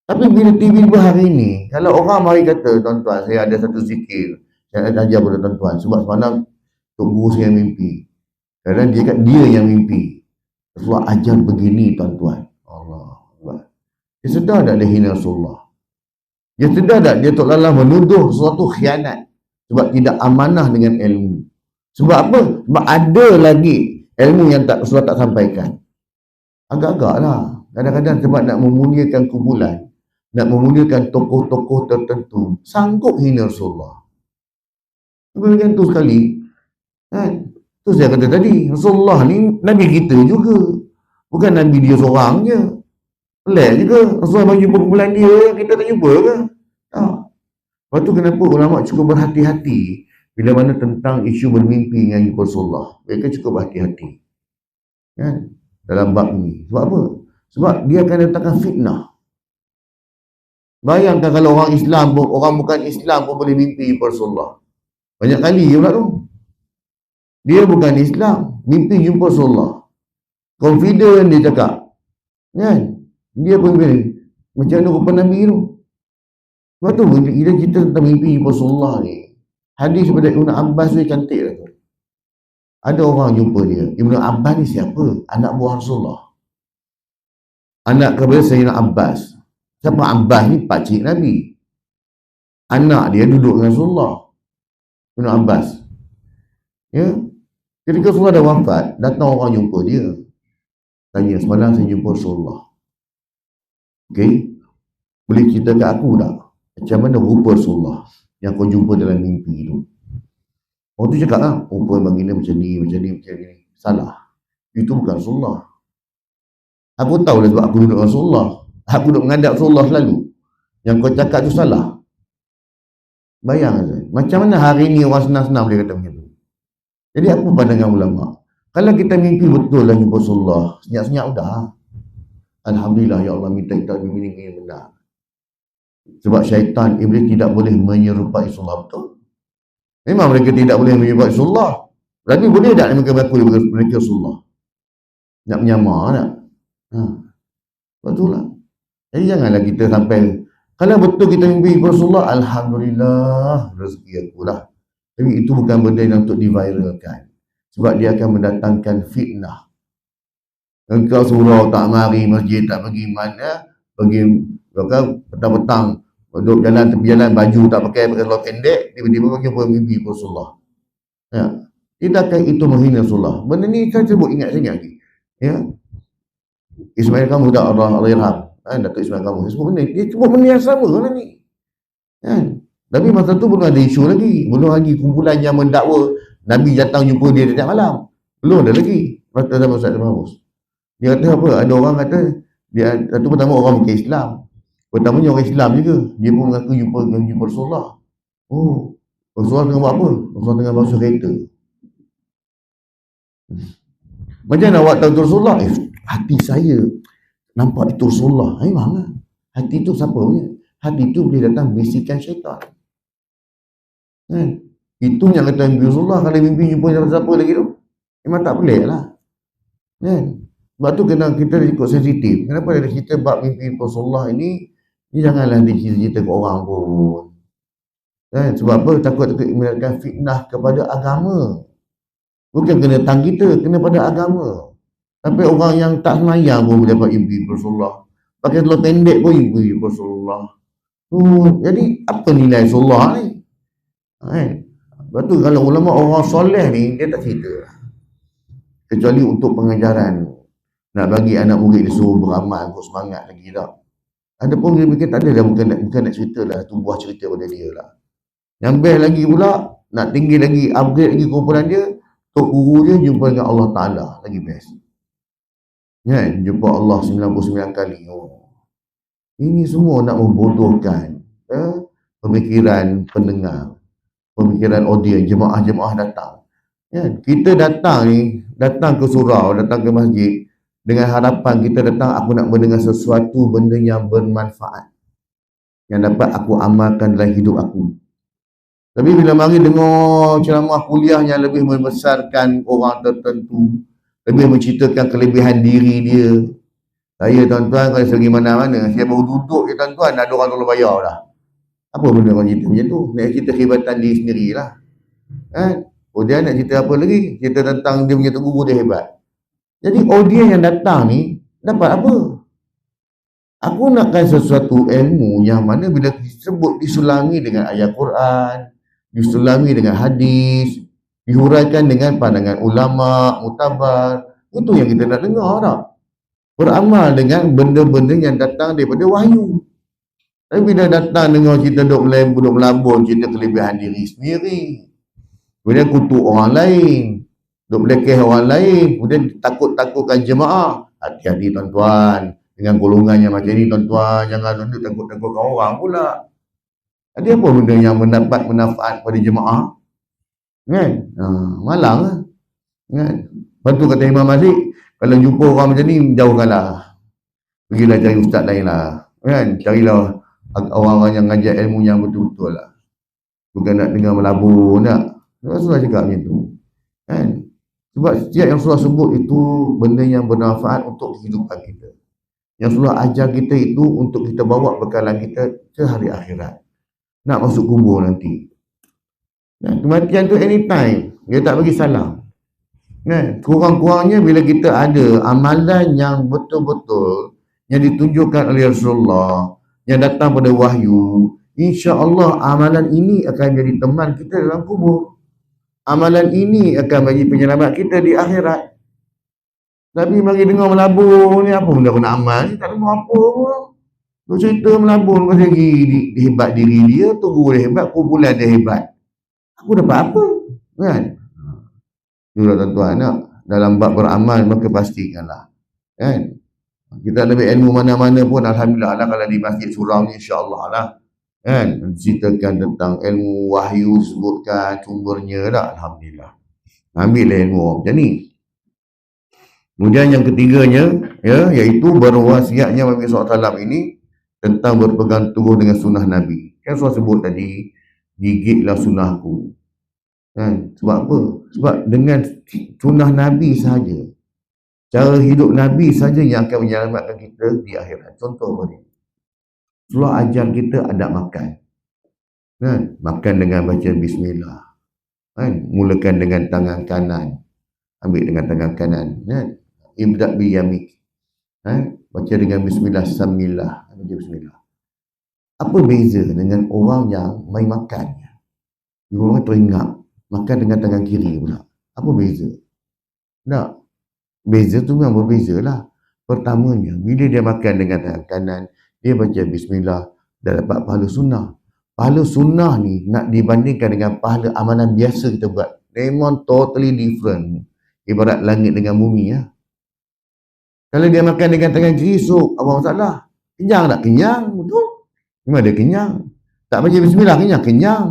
Tapi bila tiba-tiba hari ini, kalau orang mari kata, tuan-tuan, saya ada satu zikir, saya nak ajar kepada tuan-tuan, sebab semalam Tok Guru saya mimpi, kadang dia kata dia yang mimpi, Rasulullah ajar begini tuan-tuan. Allah, dia sedar tak dia hina Rasulullah? Dia sedar tak dia seolah-olah menuduh sesuatu khianat, sebab tidak amanah dengan ilmu. Sebab apa? Sebab ada lagi ilmu yang Rasulullah tak sampaikan. Agak-agak lah, Kadang-kadang sebab nak memuliakan kumpulan, nak memuliakan tokoh-tokoh tertentu, sanggup hina Rasulullah. Macam tu sekali. Kan? Tu saya kata tadi, Rasulullah ni Nabi kita juga. Bukan Nabi dia seorang je. Pelik juga. Rasulullah bagi jumpa kumpulan dia, kita tak jumpa ke? Tak. Lepas tu kenapa ulama cukup berhati-hati bila mana tentang isu bermimpi dengan Rasulullah. Mereka cukup berhati-hati. Kan? Dalam bab ni. Sebab apa? Sebab dia akan datangkan fitnah. Bayangkan kalau orang Islam, orang bukan Islam pun boleh mimpi Rasulullah. Banyak kali je pula tu. Dia bukan Islam, mimpi jumpa Rasulullah. Confident dia cakap. Kan? Dia pun pilih. Macam mana rupa Nabi tu. Sebab tu kita cerita tentang mimpi jumpa Rasulullah ni. Hadis daripada Ibn Abbas tu cantik lah tu. Ada orang jumpa dia. Ibn Abbas ni siapa? Anak buah Rasulullah. Anak kepada Sayyidina Abbas. Siapa Abbas ni? Pakcik Nabi. Anak dia duduk dengan Rasulullah. Ibn Abbas. Ya. Ketika Rasulullah dah wafat, datang orang jumpa dia. Tanya, semalam saya jumpa Rasulullah. Okey. Boleh cerita kat aku tak? Macam mana rupa Rasulullah yang kau jumpa dalam mimpi tu? Orang tu cakap lah, rupa baginda macam ni, macam ni, macam ni. Salah. Itu bukan Rasulullah. Aku tahu lah sebab aku duduk dengan Rasulullah. Aku duduk menghadap Rasulullah selalu. Yang kau cakap tu salah. Bayang macam mana hari ni orang senang-senang boleh kata macam tu. Jadi apa pandangan ulama? Kalau kita mimpi betul lah jumpa Rasulullah, senyap-senyap dah. Alhamdulillah, ya Allah minta kita mimpi yang benar. Sebab syaitan, iblis tidak boleh menyerupai Rasulullah, betul? Memang mereka tidak boleh menyerupai Rasulullah. Tapi boleh tak mereka mengaku mereka Rasulullah? Nak menyamar tak? Betul lah. Jadi janganlah kita sampai, kalau betul kita mimpi Rasulullah, Alhamdulillah, rezeki aku lah. Tapi itu bukan benda yang untuk diviralkan. Sebab dia akan mendatangkan fitnah. Engkau surau tak mari masjid, tak pergi mana, pergi petang-petang, duduk jalan tepi jalan, baju tak pakai seluar pendek, tiba-tiba pergi mimpi Rasulullah. Ya. Tidakkah itu menghina Rasulullah? Benda ni saya sebut ingat lagi. Ya. Ismail kamu tak Allah yarham. Datuk Ismail kamu. Dia sebut benda, dia sebut benda yang sama lah ni. Kan? Tapi masa tu belum ada isu lagi. Belum lagi kumpulan yang mendakwa Nabi datang jumpa dia setiap malam. Belum ada lagi. Masa zaman Ustaz Mahmud. Dia kata apa? Ada orang kata, dia satu pertama orang bukan Islam. Pertamanya orang Islam juga. Dia pun mengaku jumpa Rasulullah. Oh, Rasulullah tengah buat apa? Rasulullah tengah basuh kereta. Macam mana awak tahu Rasulullah? Hati saya nampak itu Rasulullah. Memang lah. Hati itu siapa punya? Hati itu boleh datang bisikan syaitan. Kan? Itu yang kata mimpi Rasulullah. Kalau mimpi jumpa siapa lagi tu, memang tak pelik lah. Kan? Sebab tu kena kita ikut sensitif. Kenapa ada cerita bab mimpi Rasulullah ini janganlah dicerita ke orang pun. Kan? Sebab apa? Takut mendatangkan fitnah kepada agama. Bukan kena tang kita, kena pada agama. Tapi orang yang tak semayang pun boleh dapat mimpi Rasulullah. Pakai seluar pendek pun mimpi Rasulullah. Jadi apa nilai Rasulullah ni? Sebab tu kalau ulama orang soleh ni, dia tak cerita. Kecuali untuk pengajaran. Nak bagi anak murid dia suruh beramal, untuk semangat lagi tak. Ada pun dia fikir tak ada dah, bukan nak cerita lah, tu buah cerita pada dia lah. Yang best lagi pula, nak tinggi lagi, upgrade lagi kumpulan dia, tok guru dia jumpa dengan Allah Ta'ala, lagi best. Kan? Jumpa Allah 99 kali. Ini semua nak membodohkan pemikiran pendengar, pemikiran audiens, jemaah-jemaah datang. Kan? Kita datang ni, datang ke surau, datang ke masjid, dengan harapan kita datang, aku nak mendengar sesuatu benda yang bermanfaat, yang dapat aku amalkan dalam hidup aku. Tapi bila mari dengar ceramah kuliah yang lebih membesarkan orang tertentu, lebih menceritakan kelebihan diri dia. Saya tuan-tuan kalau pergi mana-mana, saya baru duduk je tuan-tuan, ada orang tolong bayar dah. Apa benda orang cerita macam tu? Nak cerita kehebatan diri sendirilah. Kan? Kemudian nak cerita apa lagi? Cerita tentang dia punya guru dia hebat. Jadi audiens yang datang ni dapat apa? Aku nakkan sesuatu ilmu yang mana bila disebut disulami dengan ayat Quran, disulami dengan hadis, dihuraikan dengan pandangan ulama, mutabar. Itu yang kita nak dengar tak? beramal dengan benda-benda yang datang daripada wahyu. Tapi bila datang dengar cerita duk melabur cerita kelebihan diri sendiri, kemudian kutuk orang lain, duk melekeh orang lain, kemudian takut-takutkan jemaah. Hati-hati tuan-tuan dengan golongan yang macam ni tuan-tuan, jangan takut-takutkan orang pula. Ada apa benda yang mendapat manfaat pada jemaah? Kan? Malang lah. Kan? Lepas tu kata Imam Malik, kalau jumpa orang macam ni, jauhkanlah. Pergilah cari ustaz lain lah. Kan? Carilah orang-orang yang ngajar ilmu yang betul-betul lah. Bukan nak dengar melabur nak. Rasulullah cakap macam tu. Kan? Sebab setiap yang Rasulullah sebut itu benda yang bermanfaat untuk kehidupan kita. Yang Rasulullah ajar kita itu untuk kita bawa bekalan kita ke hari akhirat. Nak masuk kubur nanti. Kan? Kematian tu anytime. Dia tak bagi salam. Kan? Kurang-kurangnya bila kita ada amalan yang betul-betul yang ditunjukkan oleh Rasulullah, yang datang pada wahyu, insya-Allah amalan ini akan jadi teman kita dalam kubur. Amalan ini akan bagi penyelamat kita di akhirat. Tapi bagi dengar melabur ni, apa benda aku nak amal ni, tak tahu apa pun. Dia cerita melabur kata hebat diri dia, tunggu dia hebat, kumpulan dia hebat. Aku dapat apa? Kan? Itulah tuan-tuan, nak dalam bab beramal maka pastikanlah. Kan? Kita lebih ilmu mana-mana pun alhamdulillah lah, kalau di masjid surau ni insya-Allah lah. Kan? Ceritakan tentang ilmu wahyu, sebutkan sumbernya lah, alhamdulillah. Ambillah ilmu macam ni. Kemudian yang ketiganya, ya, iaitu berwasiatnya Nabi SAW ini tentang berpegang teguh dengan sunnah Nabi. Kan saya sebut tadi, gigitlah sunnahku. Kan? Sebab apa? Sebab dengan sunnah Nabi sahaja, cara hidup Nabi saja yang akan menyelamatkan kita di akhirat. Contoh apa ni? Rasulullah ajar kita adab makan. Kan? Makan dengan baca bismillah. Kan? Mulakan dengan tangan kanan. Ambil dengan tangan kanan. Kan? Ibda' bi yamik. Baca dengan bismillah, samillah. Baca bismillah. Apa beza dengan orang yang main makan? Orang teringat makan dengan tangan kiri pula. Apa beza? Tak. Beza tu memang berbeza lah. Pertamanya, bila dia makan dengan tangan kanan, dia baca bismillah dan dapat pahala sunnah. Pahala sunnah ni nak dibandingkan dengan pahala amalan biasa kita buat. Memang totally different. Ibarat langit dengan bumi ya. Kalau dia makan dengan tangan kiri, so apa masalah? Kenyang tak? Kenyang, betul. Memang dia kenyang. Tak baca bismillah, kenyang.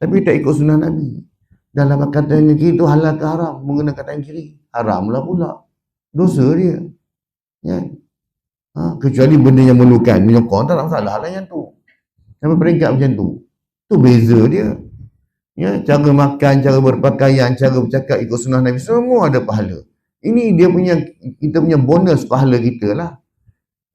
Tapi tak ikut sunnah Nabi. Dalam makan tangan kiri tu halal ke haram? Menggunakan tangan kiri. Haram lah pula. Dosa dia. Ya. Kecuali benda yang memerlukan. Menyokong tak ada masalah lah yang tu. Sampai peringkat macam tu. Tu beza dia. Ya, cara makan, cara berpakaian, cara bercakap ikut sunnah Nabi, semua ada pahala. Ini dia punya, kita punya bonus pahala kita lah.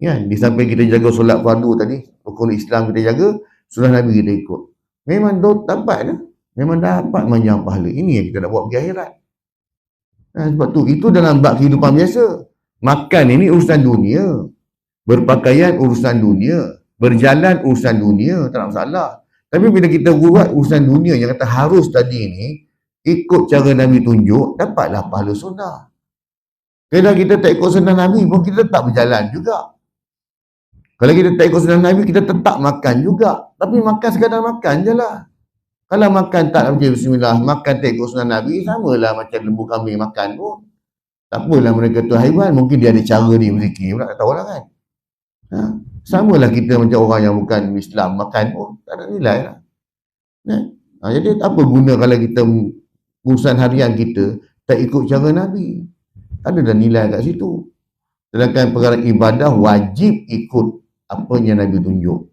Ya, di samping kita jaga solat fardu tadi, rukun Islam kita jaga, sunnah Nabi kita ikut. Memang dapat dah. Memang dapat manjang pahala. Ini yang kita nak buat pergi akhirat. Sebab tu, itu dalam bab kehidupan biasa. Makan ini urusan dunia. Berpakaian urusan dunia. Berjalan urusan dunia. Tak ada masalah. Tapi bila kita buat urusan dunia yang kata harus tadi ni, ikut cara Nabi tunjuk, dapatlah pahala sunnah. Kalau kita tak ikut sunnah Nabi pun kita tetap berjalan juga. Kalau kita tak ikut sunnah Nabi, kita tetap makan juga. Tapi makan sekadar makan je lah. Kalau makan tak baca bismillah, makan tak ikut sunnah Nabi, samalah macam lembu kambing makan pun. Tak apalah mereka tu haiwan, mungkin dia ada cara dia berzikir, tak tahu lah kan. Samalah kita macam orang yang bukan Islam makan pun, tak ada nilai lah. Jadi apa guna kalau kita urusan harian kita tak ikut cara Nabi? Ada dah nilai kat situ. Sedangkan perkara ibadah wajib ikut apa yang Nabi tunjuk.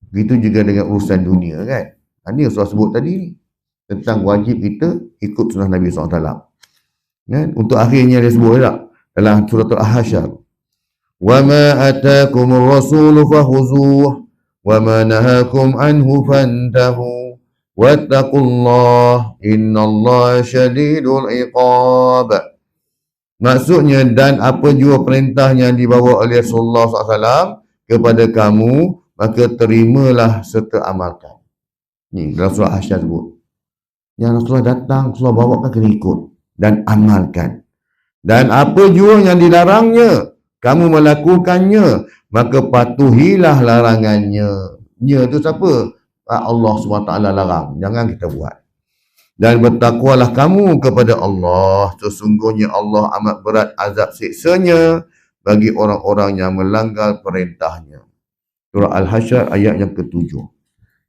Begitu juga dengan urusan dunia kan. Ini yang saya sebut tadi ni. Tentang wajib kita ikut sunnah Nabi SAW. Kan? Untuk akhirnya dia sebut tak? Dalam surah Al-Hasyr. وَمَا أَتَاكُمُ الرَّسُولُ فَخُذُوهُ وَمَا نَهَاكُمْ عَنْهُ فَانْتَهُوا وَاتَّقُوا اللَّهَ إِنَّ اللَّهَ شَدِيدُ الْعِقَابِ. Maksudnya, dan apa jua perintah yang dibawa oleh Rasulullah SAW kepada kamu, maka terimalah serta amalkan. Ni dalam surah Hasyr sebut. Yang Rasulullah datang, Rasulullah bawa kan kena ikut dan amalkan. Dan apa jua yang dilarangnya, kamu melakukannya, maka patuhilah larangannya. Nya tu siapa? Allah SWT larang. Jangan kita buat. Dan bertakwalah kamu kepada Allah. Sesungguhnya Allah amat berat azab siksanya bagi orang-orang yang melanggar perintahnya. Surah Al-Hasyr ayat yang ke-7.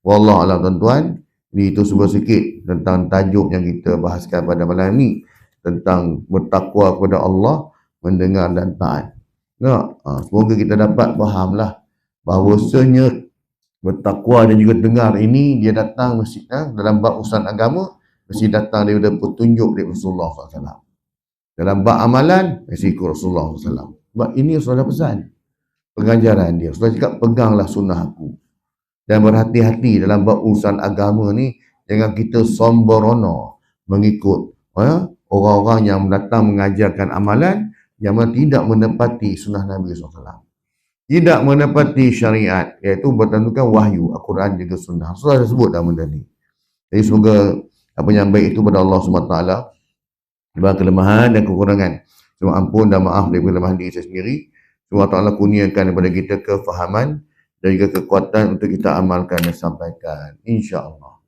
Wallahualam tuan-tuan. Itu sebuah sikit tentang tajuk yang kita bahaskan pada malam ini. Tentang bertakwa kepada Allah, mendengar dan taat. Semoga kita dapat fahamlah bahawasanya bertakwa dan juga dengar ini dia datang mesti dalam bab urusan agama, mesti datang daripada petunjuk dari Rasulullah SAW. Dalam bab amalan mesti ikut Rasulullah SAW. Sebab ini Rasulullah pesan pengajaran dia. Rasulullah cakap peganglah sunnah aku. Dan berhati-hati dalam bab urusan agama ni, jangan kita somborono mengikut orang-orang yang datang mengajarkan amalan yang tidak menepati sunnah Nabi SAW. Tidak menepati syariat, iaitu bertentukan wahyu, Al-Quran juga sunnah. Rasulullah sebut dalam benda ni. Jadi semoga apa yang baik itu pada Allah SWT, sebab kelemahan dan kekurangan, semua ampun dan maaf daripada kelemahan diri saya sendiri. Semoga Allah kurniakan kepada kita kefahaman dan juga kekuatan untuk kita amalkan dan sampaikan, insya-Allah.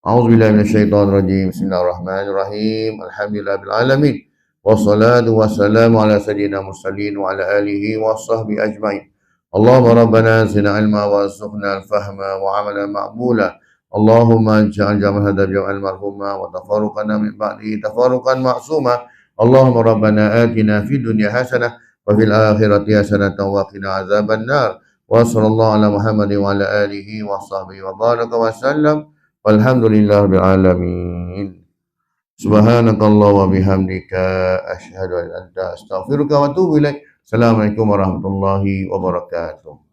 A'udzubillahi minasyaitonirrajim. Bismillahirrahmanirrahim. Alhamdulillahirabbil wassalatu wassalamu ala sayyidina mursalin wa ala alihi wa sahbihi ajmain. Allahumma rabbana zidna ilma wa warzuqna al-fahma wa amalan maqbula. Allahumma ij'al jam'ana hadha jam'an marhuma wa tafarruqana min ba'dihi tafarruqan ma'suma. Allahumma rabbana atina fid dunya hasanah wa fil akhirati hasanatan wa qina azaban nar. Wa sallallahu ala Muhammadin wa ala alihi wa sahbihi wa baraka wa sallam. Walhamdulillahirabbil alamin. Subhanakallah wa bihamdika asyhadu an la ilaha illa anta astaghfiruka wa atubu ilaik. Assalamualaikum warahmatullahi wabarakatuh.